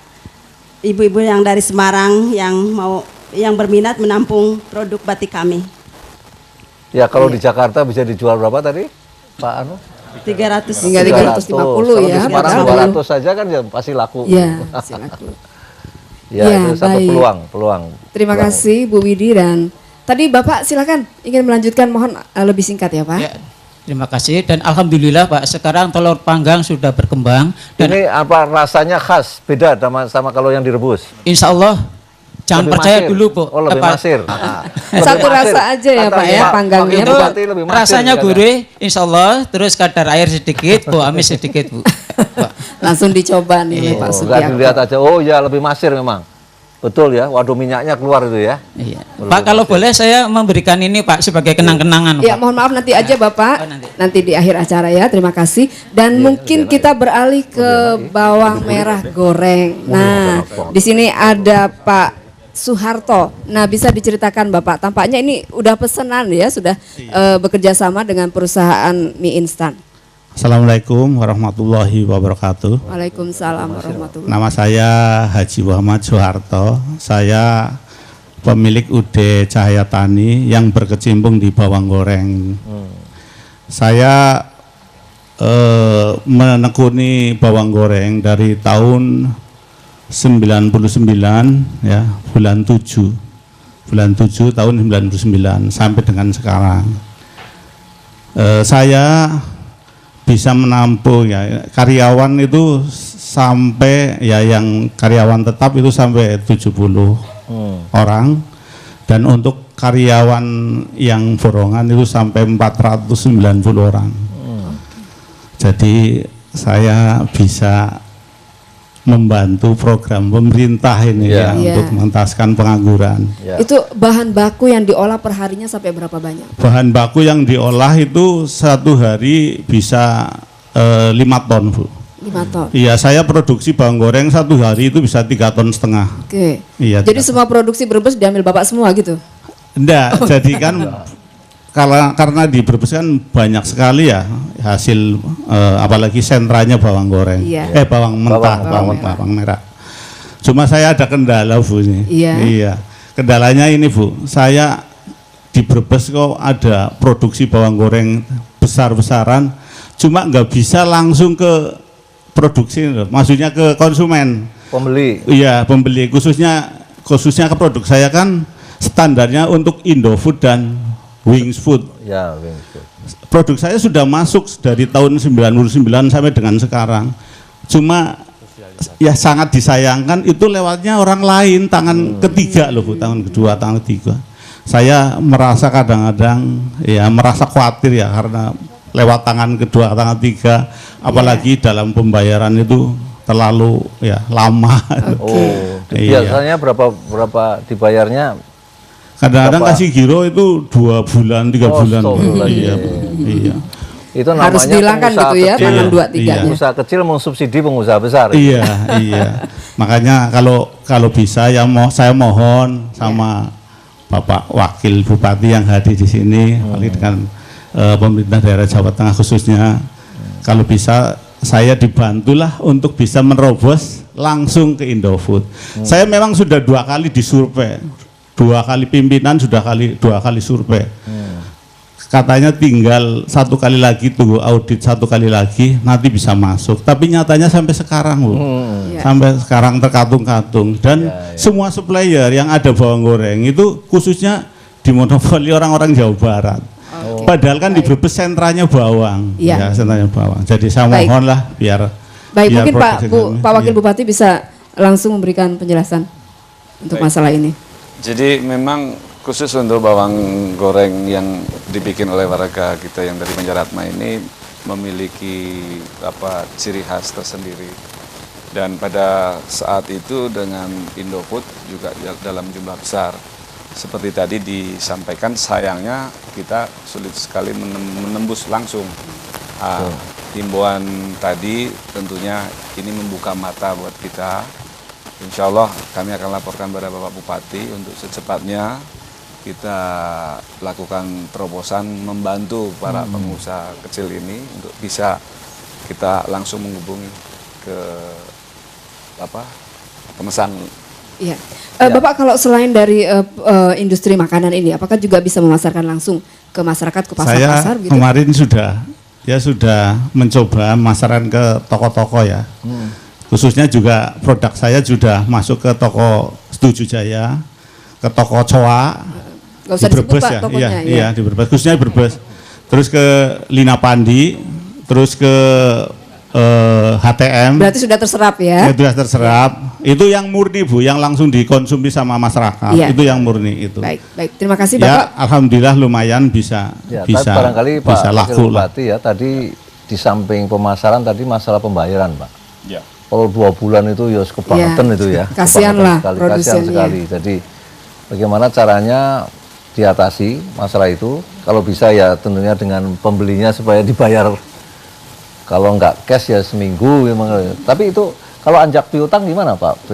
ibu-ibu yang dari Semarang yang berminat menampung produk batik kami. Ya kalau di Jakarta bisa dijual berapa tadi, Pak Anu? 300. Hingga 350 ya. Kalau di Semarang 200 saja kan ya pasti laku. Iya, pasti laku. Ya, Ya, itu satu baik. peluang. Terima kasih Bu Widi dan tadi Bapak silakan ingin melanjutkan, mohon lebih singkat ya Pak. Terima kasih dan alhamdulillah Pak, sekarang telur panggang sudah berkembang dan Ini apa rasanya khas, beda sama kalau yang direbus? insya Allah jangan Lebih percaya masir. dulu Bu. Oh, lebih Apa- masir. Satu rasa aja ya Pak ya panggangnya. Itu Bapak. lebih masir, rasanya kan? gurih, insya Allah. Terus kadar air sedikit, Bu, amis sedikit Bu. Langsung dicoba nih Pak Nggak Sugiarto. dilihat aja, oh ya lebih masir memang. Betul ya, waduh minyaknya keluar itu ya. Iya. Pak kalau boleh saya memberikan ini Pak sebagai kenang-kenangan. Ya Pak. mohon maaf nanti aja Bapak, nanti di akhir acara ya, terima kasih. Dan mungkin kita beralih ke bawang merah goreng. Nah, di sini ada Pak Suharto. Nah, bisa diceritakan Bapak, tampaknya ini udah pesanan ya, sudah bekerja sama dengan perusahaan mie instan. Assalamualaikum warahmatullahi wabarakatuh. Waalaikumsalam warahmatullahi. Nama saya Haji Muhammad Soeharto. Saya pemilik UD Cahaya Tani yang berkecimpung di bawang goreng. Saya menekuni bawang goreng dari tahun 99 ya, bulan 7 tahun 99 sampai dengan sekarang. Saya bisa menampung ya karyawan itu sampai ya yang karyawan tetap itu sampai 70 orang dan untuk karyawan yang borongan itu sampai 490 orang. Jadi saya bisa membantu program pemerintah ini ya untuk mengentaskan pengangguran. Itu bahan baku yang diolah perharinya sampai berapa banyak? Bahan baku yang diolah itu satu hari bisa 5 ton Bu. 5 ton. Iya, saya produksi bawang goreng satu hari itu bisa 3,5 ton. Oke. Iya. Jadi semua produksi Brebes diambil Bapak semua gitu? Enggak, jadi kan karena di Brebes kan banyak sekali ya hasil apalagi sentranya bawang goreng. Iya. Bawang mentah, bawang merah. Cuma saya ada kendala Bu ini. Iya. Kendalanya ini Bu, saya di Brebes kok ada produksi bawang goreng besar-besaran, cuma nggak bisa langsung ke produksi, maksudnya ke konsumen. Pembeli. Iya, pembeli khususnya ke produk saya kan standarnya untuk Indofood dan Wings Food. Ya, Wings Food. Produk saya sudah masuk dari tahun 99 sampai dengan sekarang. Cuma ya sangat disayangkan itu lewatnya orang lain, tangan ketiga loh Bu, tangan kedua, tangan ketiga. Saya merasa kadang-kadang ya merasa khawatir ya karena lewat tangan kedua, tangan tiga, apalagi dalam pembayaran itu terlalu ya lama. Oh, Iya. biasanya berapa dibayarnya? Kadang-kadang berapa? kasih giro itu 2 bulan, 3 bulan. astagfirullah. Iya, iya. Itu Harus namanya dihilangkan pengusaha gitu ya, kecil. tangan 2-3-nya. Pengusaha kecil mensubsidi pengusaha besar. Iya, iya. Makanya kalau bisa ya saya mohon sama Bapak Wakil Bupati yang hadir di sini, dengan pemerintah daerah Jawa Tengah khususnya, kalau bisa saya dibantulah untuk bisa menerobos langsung ke Indofood. Saya memang sudah 2 kali disurvei, 2 kali pimpinan sudah 2 kali survei. Katanya tinggal 1 kali lagi, tunggu audit 1 kali lagi, nanti bisa masuk. Tapi nyatanya sampai sekarang, Bu, sampai sekarang terkatung-katung. Dan semua supplier yang ada bawang goreng itu khususnya dimonopoli orang-orang Jawa Barat. Padahal kan di Brebes sentranya bawang, ya sentranya bawang. Jadi saya mohonlah biar Mungkin produksi Pak Wakil Bupati bisa langsung memberikan penjelasan untuk masalah ini. Jadi memang khusus untuk bawang goreng yang dibikin oleh warga kita yang dari Banjaratma ini memiliki ciri khas tersendiri. Dan pada saat itu dengan Indofood juga dalam jumlah besar. Seperti tadi disampaikan, sayangnya kita sulit sekali menembus langsung. Himbauan tadi tentunya ini membuka mata buat kita. Insya Allah kami akan laporkan pada Bapak Bupati untuk secepatnya kita lakukan terobosan membantu para pengusaha kecil ini untuk bisa kita langsung menghubungi ke pemesan. Iya. Bapak kalau selain dari industri makanan ini, apakah juga bisa memasarkan langsung ke masyarakat, ke pasar-pasar? Saya kemarin sudah mencoba memasarkan ke toko-toko ya. Khususnya juga produk saya sudah masuk ke toko Setuju Jaya, ke toko Coa, Gak usah di Brebes disebut, Pak, ya, tokonya, iya di Brebes, khususnya di Brebes. Terus ke Lina Pandi, terus ke HTM. Berarti sudah terserap ya? Sudah terserap. Itu yang murni, Bu, yang langsung dikonsumsi sama masyarakat. Iya. Itu yang murni itu. Baik. Terima kasih, Ya, Bapak. alhamdulillah lumayan bisa Barangkali Pak bisa Wakil laku lah. Bupati ya, tadi di samping pemasaran tadi masalah pembayaran, Pak. Ya. Kalau 2 bulan itu ya kebangetan itu ya. Kasihan lah Kasihan produsennya. sekali. Jadi bagaimana caranya diatasi masalah itu? Kalau bisa ya tentunya dengan pembelinya supaya dibayar. Kalau enggak cash ya seminggu memang. Tapi itu kalau anjak piutang gimana, Pak?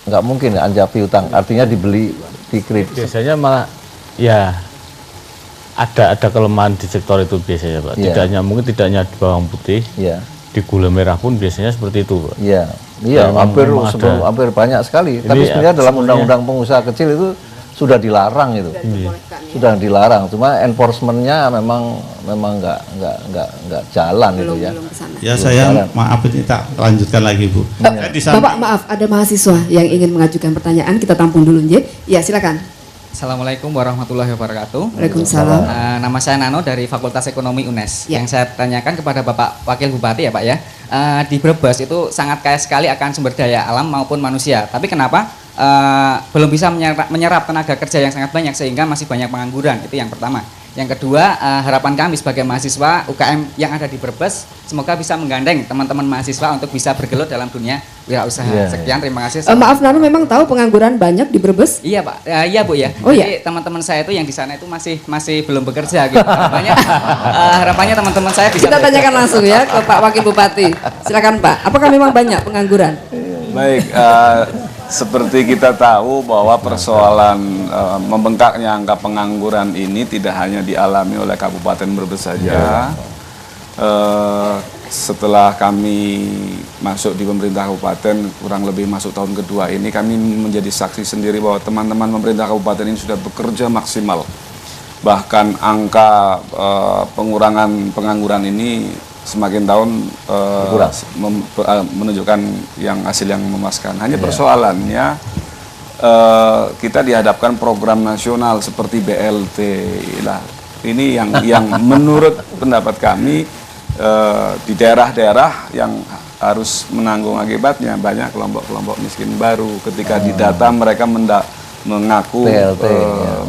Enggak mungkin ya anjak piutang. Artinya dibeli di kredit. Biasanya malah ya ada kelemahan di sektor itu biasanya, Pak. Iya. Tidak hanya mungkin tidak hanya di bawang putih. Iya. Di gula merah pun biasanya seperti itu, Pak. Iya, Memang hampir banyak sekali. Tapi sebenarnya dalam undang-undang pengusaha kecil itu sudah dilarang itu, sudah dilarang. Cuma enforcementnya memang nggak jalan itu ya. Ya saya maaf ini tak lanjutkan lagi, Bu. Bapak maaf, ada mahasiswa yang ingin mengajukan pertanyaan, kita tampung dulu, ya silakan. Assalamualaikum warahmatullahi wabarakatuh. Waalaikumsalam. Nama saya Nano dari Fakultas Ekonomi UNES. Yang saya tanyakan kepada Bapak Wakil Bupati ya Pak ya, di Brebes itu sangat kaya sekali akan sumber daya alam maupun manusia. Tapi kenapa belum bisa menyerap tenaga kerja yang sangat banyak sehingga masih banyak pengangguran? Itu yang pertama. Yang kedua, harapan kami sebagai mahasiswa UKM yang ada di Brebes, semoga bisa menggandeng teman-teman mahasiswa untuk bisa bergelut dalam dunia wirausaha. Sekian, terima kasih. Maaf, Nano memang tahu pengangguran banyak di Brebes? Iya Pak, iya Bu ya. Oh, jadi teman-teman saya itu yang di sana itu masih belum bekerja gitu. Harapannya teman-teman saya bisa. Kita tanyakan langsung ya ke Pak Wakil Bupati. Silakan Pak, apakah memang banyak pengangguran? Baik, seperti kita tahu bahwa persoalan membengkaknya angka pengangguran ini tidak hanya dialami oleh Kabupaten Brebes saja. Setelah kami masuk di pemerintah kabupaten, kurang lebih masuk tahun kedua ini, kami menjadi saksi sendiri bahwa teman-teman pemerintah kabupaten ini sudah bekerja maksimal. Bahkan angka pengurangan pengangguran ini semakin tahun menunjukkan hasil yang memuaskan. Hanya persoalannya kita dihadapkan program nasional seperti BLT lah. Ini yang menurut pendapat kami di daerah-daerah yang harus menanggung akibatnya. Banyak kelompok-kelompok miskin baru ketika didata mereka mengaku BLT,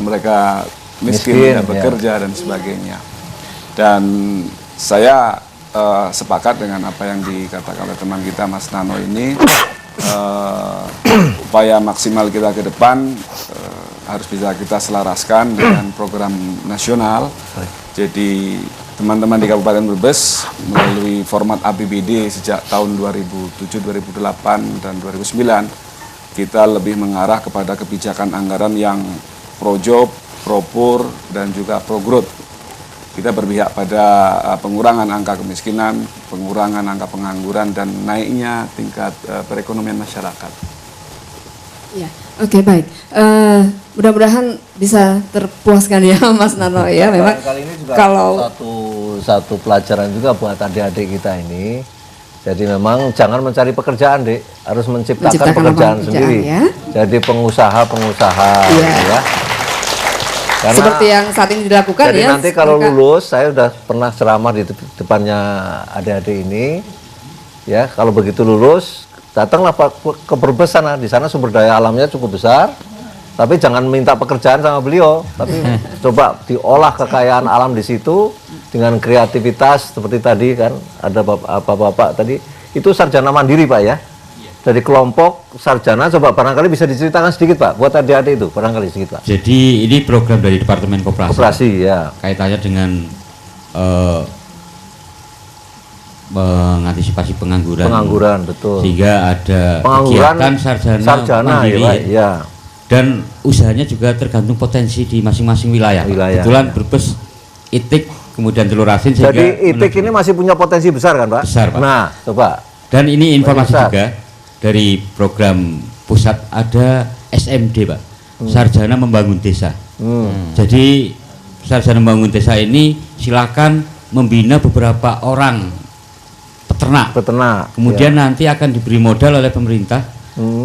mereka miskin tidak bekerja dan sebagainya. Dan saya sepakat dengan apa yang dikatakan oleh teman kita Mas Nano ini. Upaya maksimal kita ke depan harus bisa kita selaraskan dengan program nasional. Jadi teman-teman di Kabupaten Brebes melalui format APBD sejak tahun 2007, 2008, dan 2009 kita lebih mengarah kepada kebijakan anggaran yang pro-job, pro-pur, dan juga pro-growth. Kita berpihak pada pengurangan angka kemiskinan, pengurangan angka pengangguran, dan naiknya tingkat perekonomian masyarakat. Ya, oke, baik. Mudah-mudahan bisa terpuaskan ya Mas Nano ya. Memang kali ini juga kalau satu pelajaran juga buat adik-adik kita ini. Jadi memang jangan mencari pekerjaan, Dek, harus menciptakan pekerjaan sendiri. Ya. Jadi pengusaha-pengusaha, ya. Karena, seperti yang saat ini dilakukan jadi ya. Nanti kalau lulus, saya sudah pernah ceramah di depannya adik-adik ini, ya. Kalau begitu lulus, datanglah ke Brebes sana. Di sana sumber daya alamnya cukup besar, tapi jangan minta pekerjaan sama beliau, tapi coba diolah kekayaan alam di situ dengan kreativitas seperti tadi kan ada bapak-bapak tadi itu sarjana mandiri Pak ya. Dari kelompok sarjana, coba barangkali bisa diceritakan sedikit Pak, buat adik-adik itu, barangkali sedikit Pak. Jadi ini program dari Departemen Koperasi. Koperasi, ya. Kaitannya dengan mengantisipasi pengangguran. Pengangguran, betul. Sehingga ada pengangguran kegiatan sarjana mandiri. Ya, ya. Dan usahanya juga tergantung potensi di masing-masing wilayah. Kebetulan Brebes, Itik, kemudian Telur Asin. Jadi Itik ini masih punya potensi besar kan Pak? Besar Pak. Nah, coba. Dan ini informasi juga dari program pusat ada SMD Pak, Sarjana Membangun Desa. Jadi Sarjana Membangun Desa ini silakan membina beberapa orang peternak. Kemudian nanti akan diberi modal oleh pemerintah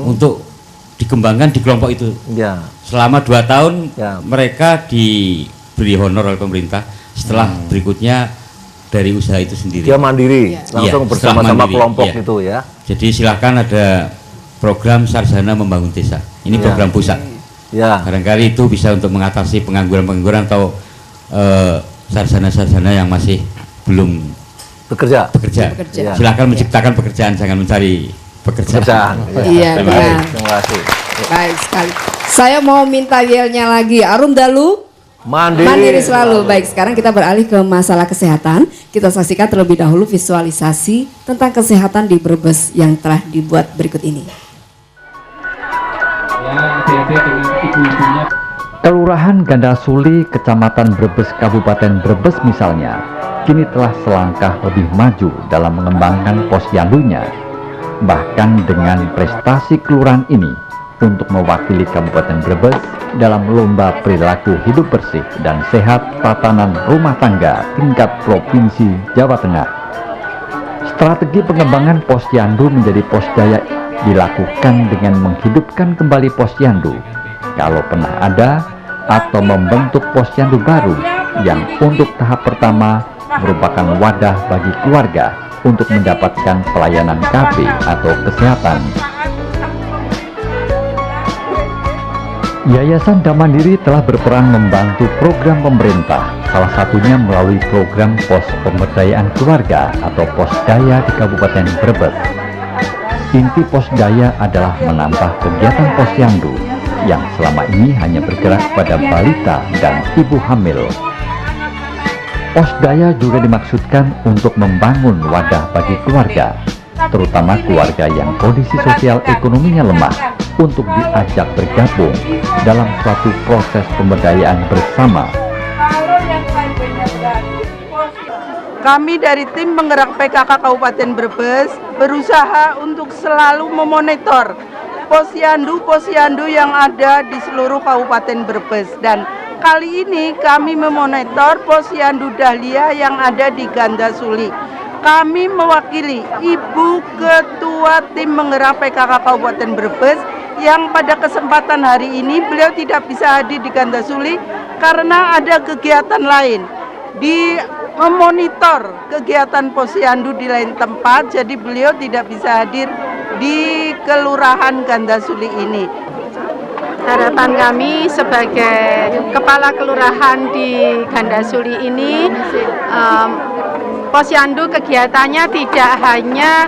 untuk dikembangkan di kelompok itu. Selama 2 tahun mereka diberi honor oleh pemerintah. Setelah berikutnya dari usaha itu sendiri. Dia mandiri, langsung bersama-sama kelompok itu ya. Jadi silakan ada program Sarjana Membangun Desa. Ini program pusat. Ya. Barangkali itu bisa untuk mengatasi pengangguran-pengangguran atau sarjana-sarjana yang masih belum bekerja. Silakan menciptakan pekerjaan, jangan mencari pekerjaan. Iya, benar. Terima kasih. Baik sekali. Saya mau minta yelnya lagi. Arum Dalu. Mandiri selalu. Baik, sekarang kita beralih ke masalah kesehatan. Kita saksikan terlebih dahulu visualisasi tentang kesehatan di Brebes yang telah dibuat berikut ini. Kelurahan Gandasuli, Kecamatan Brebes, Kabupaten Brebes misalnya, kini telah selangkah lebih maju dalam mengembangkan posyandunya. Bahkan dengan prestasi kelurahan ini untuk mewakili Kabupaten Brebes dalam lomba perilaku hidup bersih dan sehat tatanan rumah tangga tingkat Provinsi Jawa Tengah. Strategi pengembangan posyandu menjadi posdaya dilakukan dengan menghidupkan kembali posyandu kalau pernah ada atau membentuk posyandu baru yang untuk tahap pertama merupakan wadah bagi keluarga untuk mendapatkan pelayanan KB atau kesehatan. Yayasan Damandiri telah berperan membantu program pemerintah, salah satunya melalui program Pos Pemberdayaan Keluarga atau Posdaya di Kabupaten Brebes. Inti Posdaya adalah menambah kegiatan posyandu yang selama ini hanya bergerak pada balita dan ibu hamil. Posdaya juga dimaksudkan untuk membangun wadah bagi keluarga, terutama keluarga yang kondisi sosial ekonominya lemah, untuk diajak bergabung dalam suatu proses pemberdayaan bersama. Kami dari tim penggerak PKK Kabupaten Brebes berusaha untuk selalu memonitor posyandu-posyandu yang ada di seluruh Kabupaten Brebes, dan kali ini kami memonitor posyandu Dahlia yang ada di Gandasuli. Kami mewakili Ibu Ketua Tim Penggerak PKK Kabupaten Brebes yang pada kesempatan hari ini beliau tidak bisa hadir di Gandasuli karena ada kegiatan lain di memonitor kegiatan posyandu di lain tempat, jadi beliau tidak bisa hadir di Kelurahan Gandasuli ini. Harapan kami sebagai kepala kelurahan di Gandasuli ini Posyandu kegiatannya tidak hanya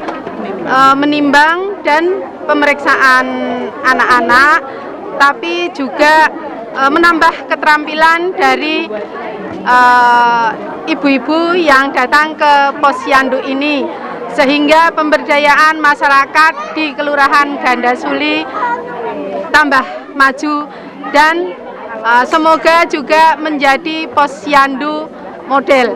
menimbang dan pemeriksaan anak-anak, tapi juga menambah keterampilan dari ibu-ibu yang datang ke posyandu ini, sehingga pemberdayaan masyarakat di Kelurahan Gandasuli tambah maju dan semoga juga menjadi posyandu model.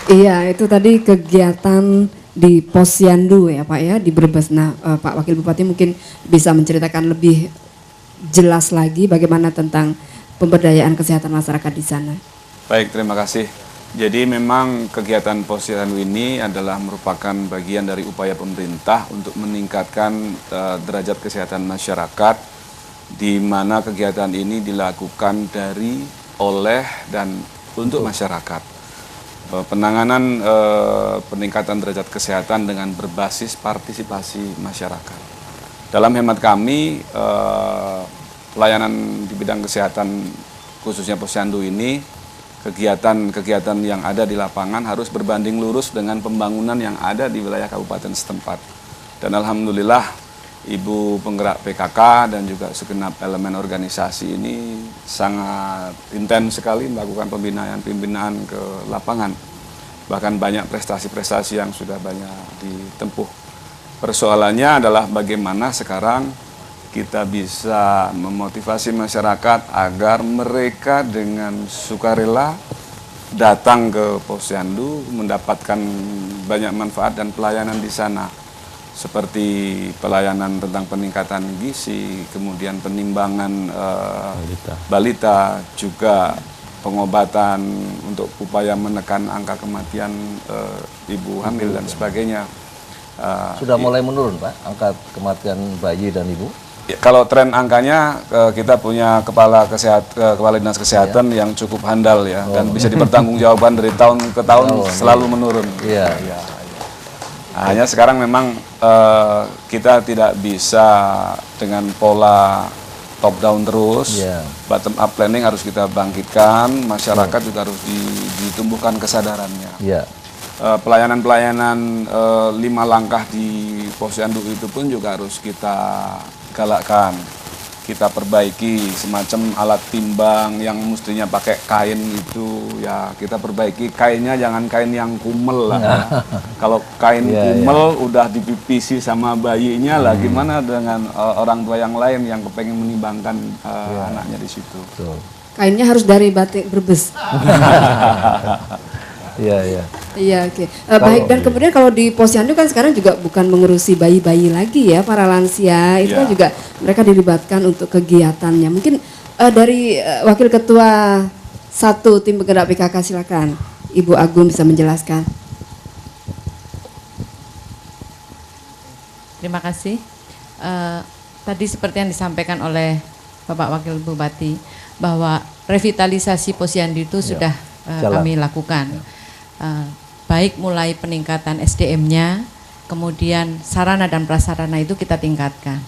Iya, itu tadi kegiatan di posyandu ya Pak ya, di Brebes. Nah Pak Wakil Bupati mungkin bisa menceritakan lebih jelas lagi bagaimana tentang pemberdayaan kesehatan masyarakat di sana. Baik, terima kasih. Jadi memang kegiatan posyandu ini adalah merupakan bagian dari upaya pemerintah untuk meningkatkan derajat kesehatan masyarakat, di mana kegiatan ini dilakukan dari, oleh, dan untuk masyarakat. Penanganan peningkatan derajat kesehatan dengan berbasis partisipasi masyarakat. Dalam hemat kami, pelayanan di bidang kesehatan khususnya posyandu ini, kegiatan-kegiatan yang ada di lapangan harus berbanding lurus dengan pembangunan yang ada di wilayah kabupaten setempat. Dan alhamdulillah Ibu penggerak PKK dan juga segenap elemen organisasi ini sangat intens sekali melakukan pembinaan ke lapangan. Bahkan banyak prestasi-prestasi yang sudah banyak ditempuh. Persoalannya adalah bagaimana sekarang kita bisa memotivasi masyarakat agar mereka dengan sukarela datang ke posyandu, mendapatkan banyak manfaat dan pelayanan di sana. Seperti pelayanan tentang peningkatan gizi, kemudian penimbangan balita, juga pengobatan untuk upaya menekan angka kematian ibu hamil dan sebagainya. Sudah mulai menurun Pak, angka kematian bayi dan ibu? Ya, kalau tren angkanya kita punya kepala dinas kesehatan yang cukup handal ya, dan bisa dipertanggungjawabkan dari tahun ke tahun selalu menurun. Iya. Hanya sekarang memang kita tidak bisa dengan pola top down terus, bottom up planning harus kita bangkitkan, masyarakat juga harus ditumbuhkan kesadarannya. Pelayanan-pelayanan 5 langkah di posyandu itu pun juga harus kita galakkan, kita perbaiki, semacam alat timbang yang mestinya pakai kain itu ya kita perbaiki, kainnya jangan kain yang kumel lah ya. Kalau kain kumel udah dipipisi sama bayinya lah, gimana dengan orang tua yang lain yang kepengen menimbangkan anaknya di situ. Kainnya harus dari batik Brebes. Iya, oke. Baik, dan kemudian kalau di posyandu kan sekarang juga bukan mengurusi bayi-bayi lagi ya, para lansia itu kan juga mereka dilibatkan untuk kegiatannya. Mungkin dari Wakil Ketua 1 Tim Penggerak PKK, silakan Ibu Agung bisa menjelaskan. Terima kasih. Tadi seperti yang disampaikan oleh Bapak Wakil Bupati bahwa revitalisasi posyandu itu sudah kami lakukan. Baik mulai peningkatan SDM-nya, kemudian sarana dan prasarana itu kita tingkatkan.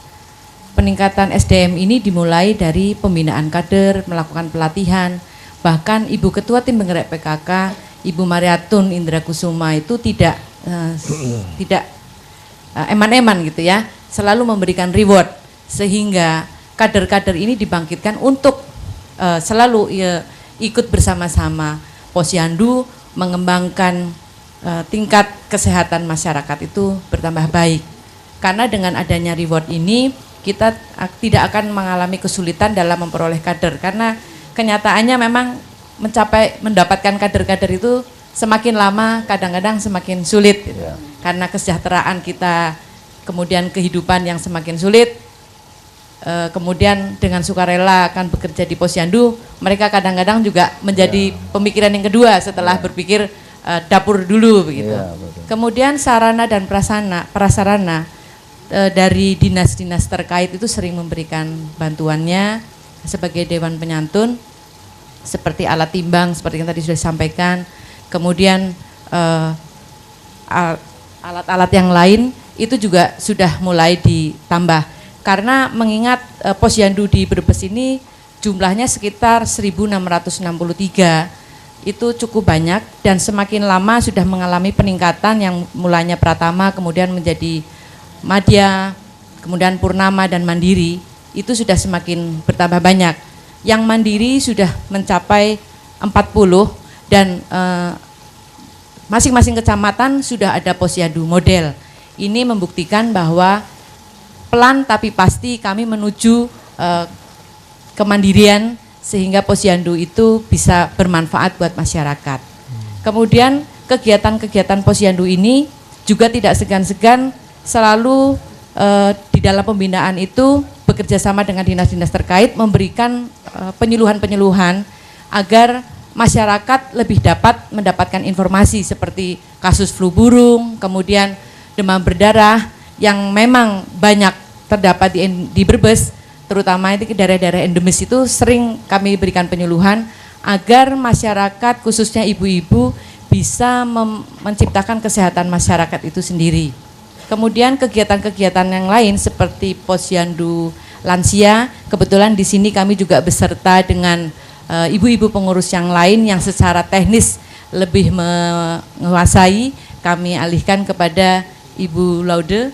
Peningkatan SDM ini dimulai dari pembinaan kader, melakukan pelatihan, bahkan Ibu Ketua Tim Penggerak PKK, Ibu Mariatun Indra Kusuma itu tidak eman-eman gitu ya, selalu memberikan reward sehingga kader-kader ini dibangkitkan untuk selalu ikut bersama-sama posyandu mengembangkan tingkat kesehatan masyarakat itu bertambah baik. Karena dengan adanya reward ini kita tidak akan mengalami kesulitan dalam memperoleh kader, karena kenyataannya memang mendapatkan kader-kader itu semakin lama kadang-kadang semakin sulit gitu. Karena kesejahteraan kita, kemudian kehidupan yang semakin sulit, kemudian dengan sukarela akan bekerja di posyandu, mereka kadang-kadang juga menjadi pemikiran yang kedua setelah berpikir dapur dulu begitu. Kemudian sarana dan prasarana dari dinas-dinas terkait itu sering memberikan bantuannya sebagai Dewan Penyantun, seperti alat timbang seperti yang tadi sudah disampaikan. Kemudian alat-alat yang lain itu juga sudah mulai ditambah. Karena mengingat posyandu di Brebes ini jumlahnya sekitar 1.663, itu cukup banyak dan semakin lama sudah mengalami peningkatan yang mulanya Pratama kemudian menjadi Madya, kemudian Purnama dan Mandiri, itu sudah semakin bertambah banyak. Yang Mandiri sudah mencapai 40 dan masing-masing kecamatan sudah ada posyandu model. Ini membuktikan bahwa pelan tapi pasti kami menuju kemandirian sehingga posyandu itu bisa bermanfaat buat masyarakat. Kemudian kegiatan-kegiatan posyandu ini juga tidak segan-segan selalu di dalam pembinaan itu bekerja sama dengan dinas-dinas terkait memberikan penyuluhan-penyuluhan agar masyarakat lebih dapat mendapatkan informasi seperti kasus flu burung, kemudian demam berdarah yang memang banyak terdapat di Brebes, terutama itu daerah-daerah endemis itu sering kami berikan penyuluhan agar masyarakat khususnya ibu-ibu bisa menciptakan kesehatan masyarakat itu sendiri. Kemudian kegiatan-kegiatan yang lain seperti posyandu lansia, kebetulan di sini kami juga beserta dengan ibu-ibu pengurus yang lain yang secara teknis lebih menguasai, kami alihkan kepada Ibu Laude,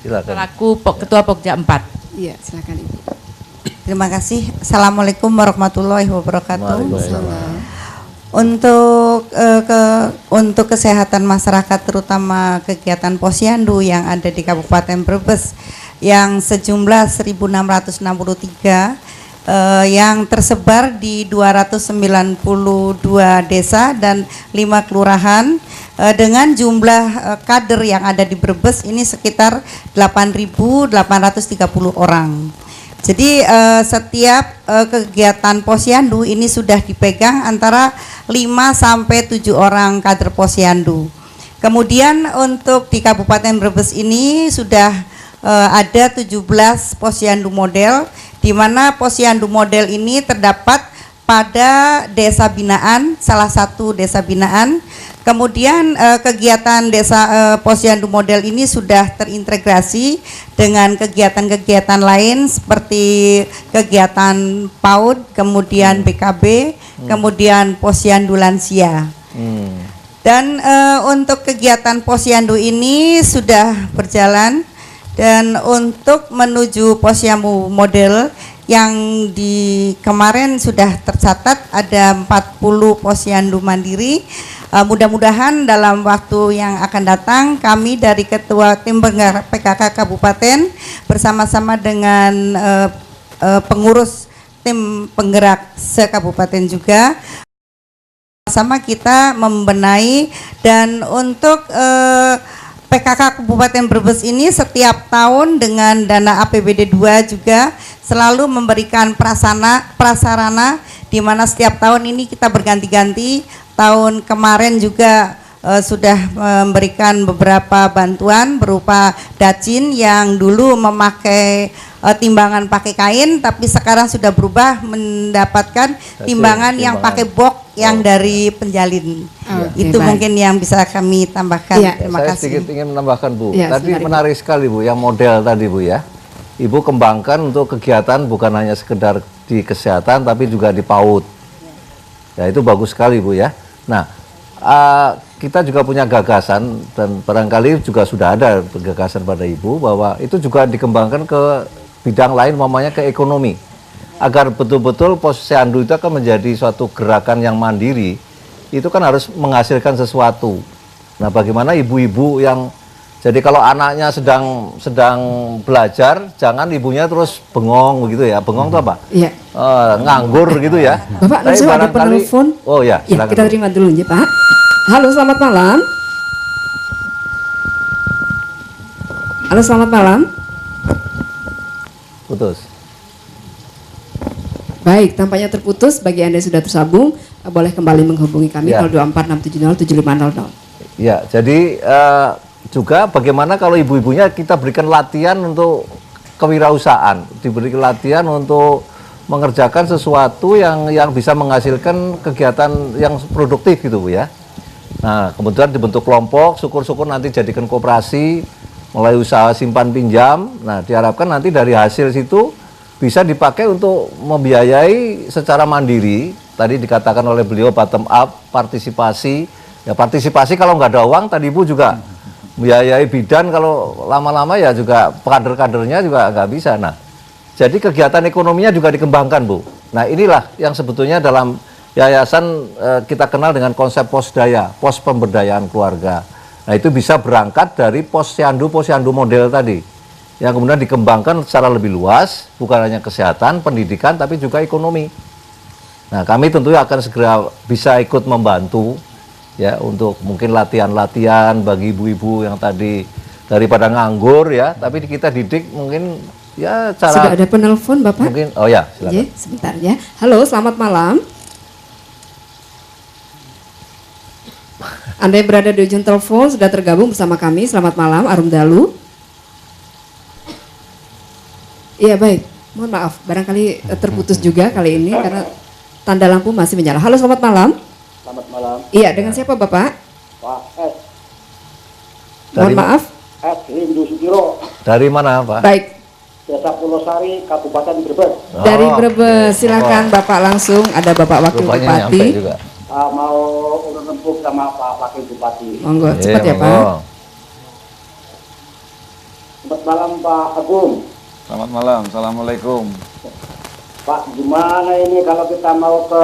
selaku Ketua Pokja 4. Iya, silakan Ibu. Terima kasih. Assalamualaikum warahmatullahi wabarakatuh. Untuk kesehatan masyarakat terutama kegiatan posyandu yang ada di Kabupaten Brebes yang sejumlah 1.663 yang tersebar di 292 desa dan 5 kelurahan dengan jumlah kader yang ada di Brebes ini sekitar 8.830 orang. Jadi setiap kegiatan posyandu ini sudah dipegang antara 5 sampai 7 orang kader posyandu. Kemudian untuk di Kabupaten Brebes ini sudah ada 17 posyandu model, di mana posyandu model ini terdapat pada desa binaan, salah satu desa binaan. Kemudian kegiatan desa posyandu model ini sudah terintegrasi dengan kegiatan-kegiatan lain seperti kegiatan PAUD, kemudian BKB, kemudian posyandu lansia. Dan untuk kegiatan posyandu ini sudah berjalan, dan untuk menuju posyandu model yang di kemarin sudah tercatat ada 40 posyandu mandiri. Mudah-mudahan dalam waktu yang akan datang kami dari Ketua Tim Penggerak PKK Kabupaten bersama-sama dengan pengurus tim penggerak se-kabupaten juga sama kita membenahi. Dan untuk PKK Kabupaten Brebes ini setiap tahun dengan dana APBD 2 juga selalu memberikan prasarana di mana setiap tahun ini kita berganti-ganti. Tahun kemarin juga sudah memberikan beberapa bantuan berupa dacin yang dulu memakai timbangan pakai kain, tapi sekarang sudah berubah mendapatkan timbangan yang pakai bok yang dari penjalin. Itu baik. Mungkin yang bisa kami tambahkan. Ya, terima saya kasih. sedikit ingin menambahkan Bu. Ya, tadi menarik sekali Bu, yang model tadi Bu ya. Ibu kembangkan untuk kegiatan bukan hanya sekedar di kesehatan tapi juga di PAUD. Ya itu bagus sekali Bu ya. Nah, kita juga punya gagasan dan barangkali juga sudah ada gagasan pada Ibu bahwa itu juga dikembangkan ke bidang lain, namanya ke ekonomi, agar betul-betul posyandu itu akan menjadi suatu gerakan yang mandiri. Itu kan harus menghasilkan sesuatu. Nah, bagaimana ibu-ibu yang jadi kalau anaknya sedang belajar, jangan ibunya terus bengong begitu ya. Bengong itu apa? Iya. nganggur gitu ya. Bapak, langsung ada penelpon. Oh ya, ya, kita terima dulu ya Pak. Halo, selamat malam. Halo, selamat malam. Putus. Baik, tampaknya terputus. Bagi Anda yang sudah tersambung, boleh kembali menghubungi kami Ya. 024670750. Ya, jadi juga bagaimana kalau ibu-ibunya kita berikan latihan untuk kewirausahaan, diberikan latihan untuk mengerjakan sesuatu yang bisa menghasilkan kegiatan yang produktif gitu Bu ya. Nah, kemudian dibentuk kelompok, syukur-syukur nanti jadikan koperasi, mulai usaha simpan pinjam. Nah, diharapkan nanti dari hasil situ bisa dipakai untuk membiayai secara mandiri. Tadi dikatakan oleh beliau bottom up, partisipasi. Ya partisipasi kalau nggak ada uang, tadi Ibu juga membiayai bidan, kalau lama-lama ya juga kader-kadernya juga nggak bisa. Nah, jadi kegiatan ekonominya juga dikembangkan, Bu. Nah, inilah yang sebetulnya dalam yayasan kita kenal dengan konsep posdaya, pos pemberdayaan keluarga. Nah, itu bisa berangkat dari posyandu model tadi, yang kemudian dikembangkan secara lebih luas, bukan hanya kesehatan, pendidikan, tapi juga ekonomi. Nah, kami tentunya akan segera bisa ikut membantu, ya, untuk mungkin latihan-latihan bagi ibu-ibu yang tadi daripada nganggur, ya, tapi kita didik mungkin, ya, cara... Sudah ada penelpon, Bapak? Mungkin, oh ya, silakan. Sebentar ya. Halo, selamat malam. Anda yang berada di ujung telepon sudah tergabung bersama kami. Selamat malam, Arum Dalu. Iya, baik. Mohon maaf, barangkali terputus juga kali ini karena tanda lampu masih menyala. Halo, selamat malam. Selamat malam. Iya, dengan siapa Bapak? Pak S. Mohon maaf. S. Rindu Sudiro. Dari mana, Pak? Baik. Desa Pulau Sari, Kabupaten Brebes. Dari Brebes, silakan Bapak langsung. Ada Bapak Wakil Bupati. Mau urun rembuk sama Pak Wakil Bupati. Monggo, cepat ya Pak. Selamat malam Pak Agung. Selamat malam, assalamualaikum. Pak, gimana ini kalau kita mau ke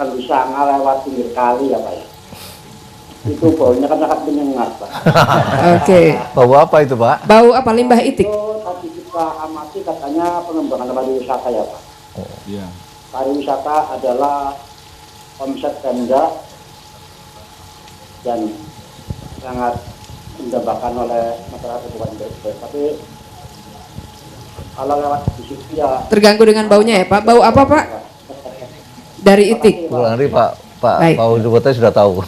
Lusanga lewat pinggir kali ya Pak ya? Itu baunya kan sangat menyengat Pak. Oke. Bau apa itu Pak? Bau apa? Limbah itik? Itu tadi kita amati katanya pengembangan pariwisata ya Pak. Oh iya. Pariwisata adalah omset Pemda dan sangat didambakan oleh masyarakat Kabupaten Brebes. Tapi kalau lewat di situ ya terganggu dengan baunya ya Pak. Bau apa Pak? Dari itik. Nanti Pak Baik. Pak Bupati sudah tahu.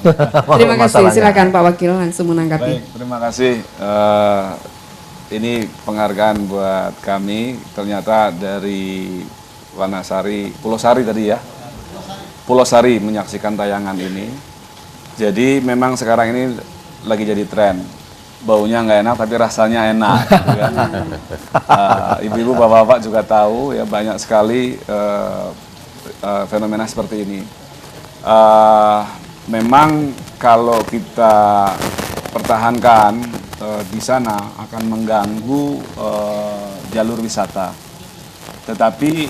Terima kasih. Silakan Pak Wakil langsung menanggapi. Baik, terima kasih. Ini penghargaan buat kami. Ternyata dari Wanasari, Pulau Sari tadi ya. Pulau Sari menyaksikan tayangan ini. Jadi memang sekarang ini lagi jadi tren. Baunya nggak enak tapi rasanya enak. Gitu kan. Ibu-ibu, bapak-bapak juga tahu ya, banyak sekali fenomena seperti ini. Memang kalau kita pertahankan di sana akan mengganggu jalur wisata. Tetapi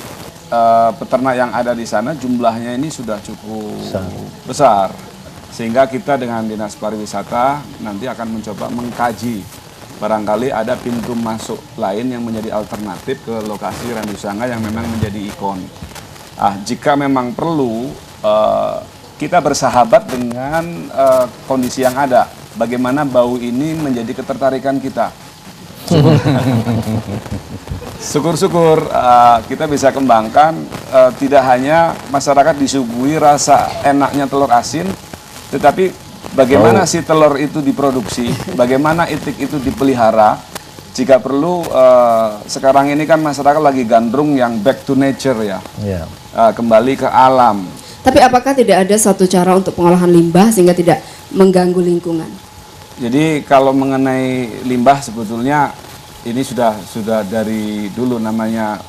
peternak yang ada di sana jumlahnya ini sudah cukup besar, sehingga kita dengan Dinas Pariwisata nanti akan mencoba mengkaji barangkali ada pintu masuk lain yang menjadi alternatif ke lokasi Randu Sanga yang memang menjadi ikon. Jika memang perlu, kita bersahabat dengan kondisi yang ada. Bagaimana bau ini menjadi ketertarikan kita. Syukur-syukur kita bisa kembangkan, tidak hanya masyarakat disuguhi rasa enaknya telur asin, tetapi bagaimana si telur itu diproduksi, bagaimana itik itu dipelihara. Jika perlu, sekarang ini kan masyarakat lagi gandrung yang back to nature ya, kembali ke alam. Tapi apakah tidak ada satu cara untuk pengolahan limbah sehingga tidak mengganggu lingkungan? Jadi kalau mengenai limbah sebetulnya ini sudah dari dulu namanya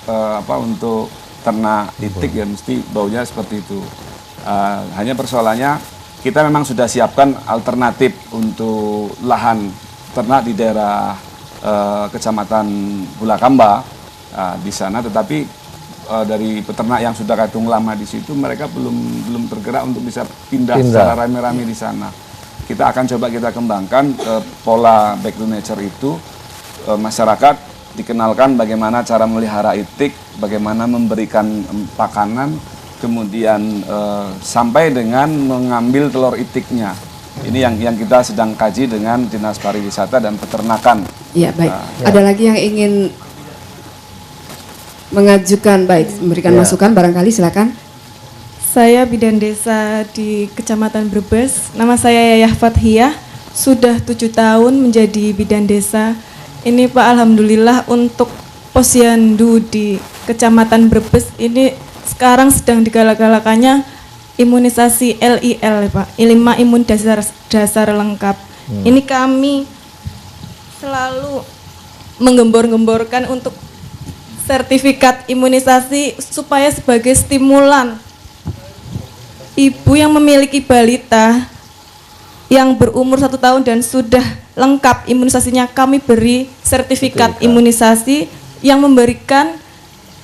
untuk ternak itik ya mesti baunya seperti itu. Hanya persoalannya kita memang sudah siapkan alternatif untuk lahan ternak di daerah Kecamatan Bulakamba di sana, tetapi dari peternak yang sudah kadung lama di situ mereka belum tergerak untuk bisa pindah. Secara rame-rame di sana. Kita akan coba kita kembangkan pola back to nature itu. Masyarakat dikenalkan bagaimana cara melihara itik, bagaimana memberikan pakanan, kemudian sampai dengan mengambil telur itiknya. Ini yang kita sedang kaji dengan Dinas Pariwisata dan Peternakan. Iya, baik. Ada lagi yang ingin mengajukan, memberikan masukan, barangkali silakan. Saya bidan desa di Kecamatan Brebes. Nama saya Yayah Fathiyah. Sudah 7 tahun menjadi bidan desa. Ini Pak, alhamdulillah untuk posyandu di Kecamatan Brebes ini sekarang sedang digalak-galakannya imunisasi LIL Pak, 5 imun dasar lengkap. Ini kami selalu menggembor-gemborkan untuk sertifikat imunisasi supaya sebagai stimulan ibu yang memiliki balita yang berumur 1 tahun dan sudah lengkap imunisasinya, kami beri sertifikat imunisasi yang memberikan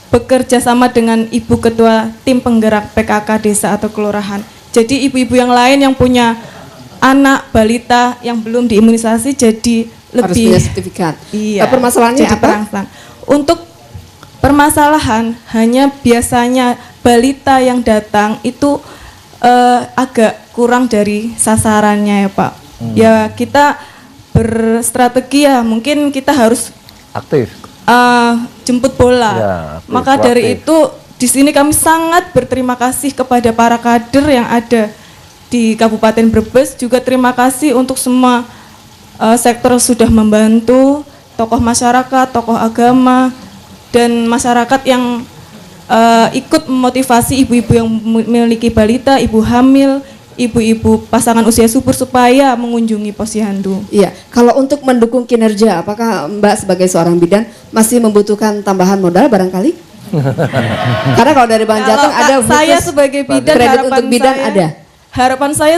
bekerja sama dengan Ibu Ketua Tim Penggerak PKK Desa atau Kelurahan. Jadi ibu-ibu yang lain yang punya anak balita yang belum diimunisasi jadi harus lebih punya sertifikat. Iya. Permasalahannya jadi apa? perangsang. Untuk permasalahan hanya biasanya balita yang datang itu agak kurang dari sasarannya ya Pak. Ya kita berstrategi ya, mungkin kita harus aktif. Jemput bola. Ya, aktif, Maka dari itu di sini kami sangat berterima kasih kepada para kader yang ada di Kabupaten Brebes. Juga terima kasih untuk semua sektor sudah membantu, tokoh masyarakat, tokoh agama, dan masyarakat yang ikut memotivasi ibu-ibu yang memiliki balita, ibu hamil, ibu-ibu pasangan usia subur supaya mengunjungi posyandu. Iya, kalau untuk mendukung kinerja, apakah Mbak sebagai seorang bidan masih membutuhkan tambahan modal barangkali? Karena kalau dari Bang Jateng ada saya sebagai bidan, kredit harapan untuk bidan saya, ada. Harapan saya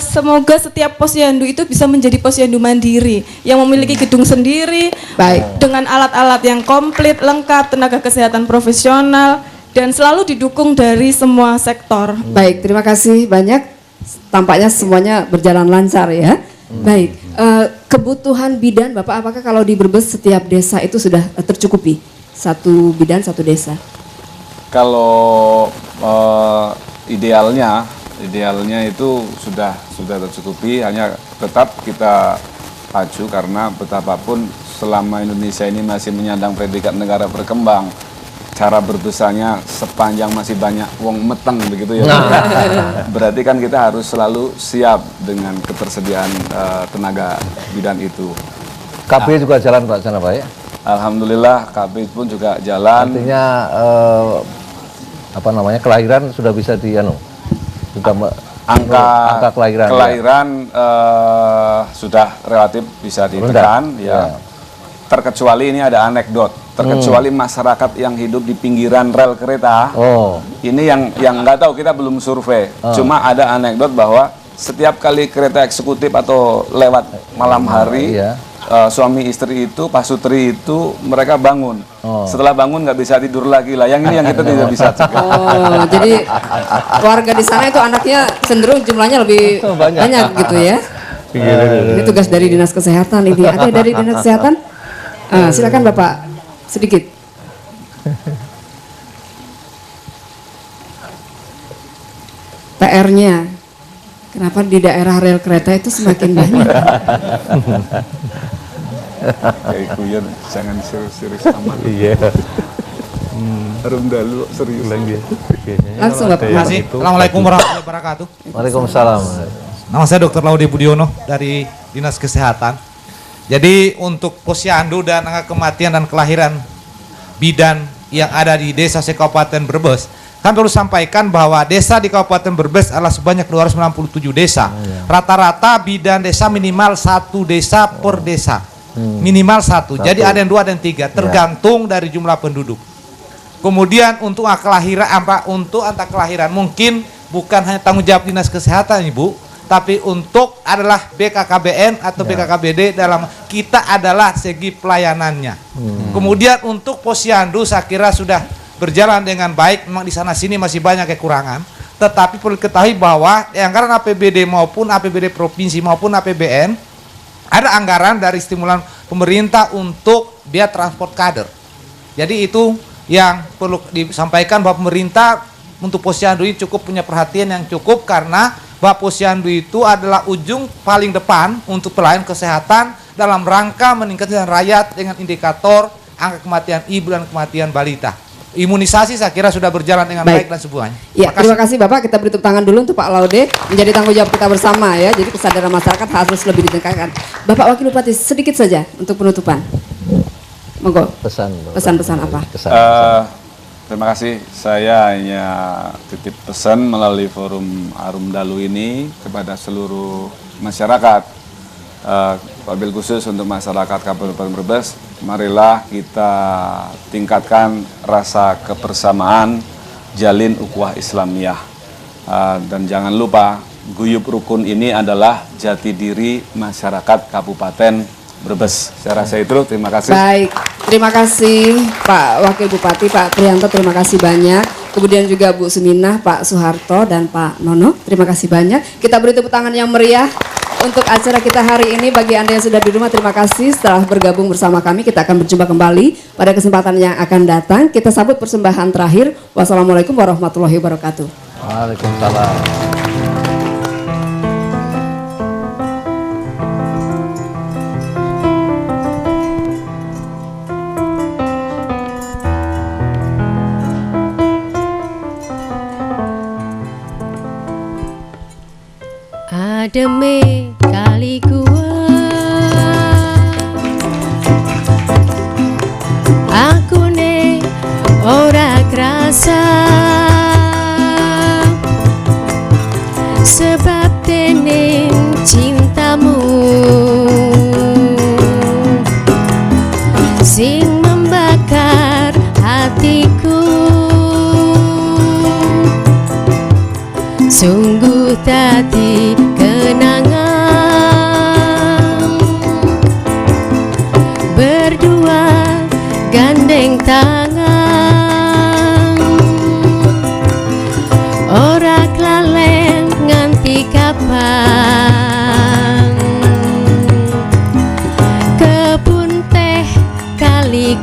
semoga setiap posyandu itu bisa menjadi posyandu mandiri yang memiliki gedung sendiri, baik, dengan alat-alat yang komplit, lengkap, tenaga kesehatan profesional, dan selalu didukung dari semua sektor. Baik, terima kasih banyak. Tampaknya semuanya berjalan lancar ya. Baik, kebutuhan bidan Bapak, apakah kalau di Brebes setiap desa itu sudah tercukupi? Satu bidan, satu desa. Kalau idealnya itu sudah tercukupi, hanya tetap kita pacu karena betapapun selama Indonesia ini masih menyandang predikat negara berkembang, cara berbesarnya sepanjang masih banyak wong meteng begitu ya. Berarti kan kita harus selalu siap dengan ketersediaan tenaga bidan itu. KB juga jalan Pak sana Pak ya? Alhamdulillah KB pun juga jalan. Artinya kelahiran sudah bisa sudah angka kelahiran sudah relatif bisa ditekan ya. Terkecuali ini ada anekdot, terkecuali masyarakat yang hidup di pinggiran rel kereta. Ini yang nggak tahu, kita belum survei. Cuma ada anekdot bahwa setiap kali kereta eksekutif atau lewat malam hari, suami istri itu, pasutri itu mereka bangun. Setelah bangun nggak bisa tidur lagi lah. Yang ini yang kita tidak bisa cegah. Jadi warga di sana itu anaknya cenderung jumlahnya lebih banyak gitu ya. Ini tugas dari Dinas Kesehatan ini. Ada dari Dinas Kesehatan? Silakan Bapak, sedikit. PR-nya, kenapa di daerah rel kereta itu semakin banyak? Kayak kuyon, jangan serius-serius amat. Iya. Harum dalu serius lagi. Langsung Bapak. Terima kasih. Assalamualaikum warahmatullahi wabarakatuh. Waalaikumsalam. Nama saya Dr. Laude Budiono dari Dinas Kesehatan. Jadi untuk posyandu dan angka kematian dan kelahiran bidan yang ada di desa Kabupaten Brebes, kami perlu sampaikan bahwa desa di Kabupaten Brebes adalah sebanyak 297 desa. Rata-rata bidan desa minimal 1 desa per desa. Minimal 1. Jadi ada yang 2 dan 3, tergantung dari jumlah penduduk. Kemudian untuk angka kelahiran mungkin bukan hanya tanggung jawab Dinas Kesehatan Ibu, tapi untuk adalah BKKBN atau BKKBD dalam kita adalah segi pelayanannya. Kemudian untuk posyandu saya kira sudah berjalan dengan baik. Memang di sana sini masih banyak kekurangan, tetapi perlu diketahui bahwa anggaran APBD maupun APBD provinsi maupun APBN ada anggaran dari stimulan pemerintah untuk biaya transport kader. Jadi itu yang perlu disampaikan bahwa pemerintah untuk posyandu ini cukup punya perhatian yang cukup, karena bahwa posyandu itu adalah ujung paling depan untuk pelayanan kesehatan dalam rangka meningkatkan rakyat dengan indikator angka kematian ibu dan kematian balita. Imunisasi saya kira sudah berjalan dengan baik dan semuanya. Ya, terima kasih Bapak. Kita beri tepuk tangan dulu untuk Pak Laude, menjadi tanggung jawab kita bersama ya. Jadi kesadaran masyarakat harus lebih ditingkatkan. Bapak Wakil Bupati, sedikit saja untuk penutupan. Monggo. Pesan-pesan apa? Terima kasih. Saya hanya titip pesan melalui forum Arum Dalu ini kepada seluruh masyarakat, wabil khusus untuk masyarakat Kabupaten Brebes. Marilah kita tingkatkan rasa kebersamaan, jalin ukhuwah Islamiyah, dan jangan lupa guyub rukun ini adalah jati diri masyarakat Kabupaten Brebes. Saya rasa itu, terima kasih. Baik, terima kasih Pak Wakil Bupati, Pak Prianto, terima kasih banyak. Kemudian juga Bu Suminah, Pak Soeharto, dan Pak Nono, terima kasih banyak. Kita beri tepuk tangan yang meriah untuk acara kita hari ini. Bagi Anda yang sudah di rumah, terima kasih setelah bergabung bersama kami. Kita akan berjumpa kembali pada kesempatan yang akan datang. Kita sambut persembahan terakhir. Wassalamualaikum warahmatullahi wabarakatuh. Waalaikumsalam. Ademe kali aku ne ora kerasa sebab tening cintamu sing membakar hatiku, sungguh tadi kenangan berdua gandeng tangan, ora kelalen nganti kapan, kebun teh kali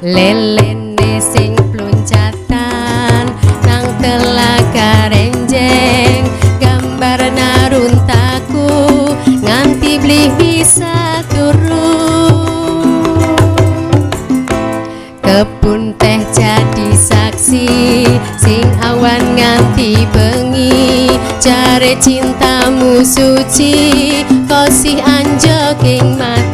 lelene sing pluncatan nang telaga renjeng, gambar naruntaku nganti blih bisa turun, kebun teh jadi saksi sing awan nganti bengi, jare cintamu suci kosih anjoking mati.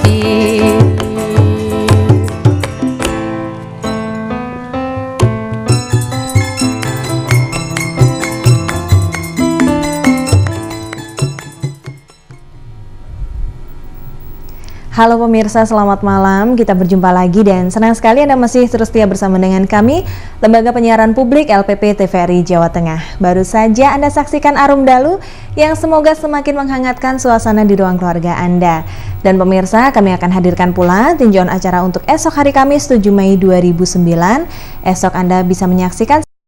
Halo pemirsa, selamat malam. Kita berjumpa lagi dan senang sekali Anda masih terus setia bersama dengan kami, Lembaga Penyiaran Publik LPP TVRI Jawa Tengah. Baru saja Anda saksikan Arum Dalu yang semoga semakin menghangatkan suasana di ruang keluarga Anda. Dan pemirsa, kami akan hadirkan pula tinjauan acara untuk esok hari Kamis 7 Mei 2009. Esok Anda bisa menyaksikan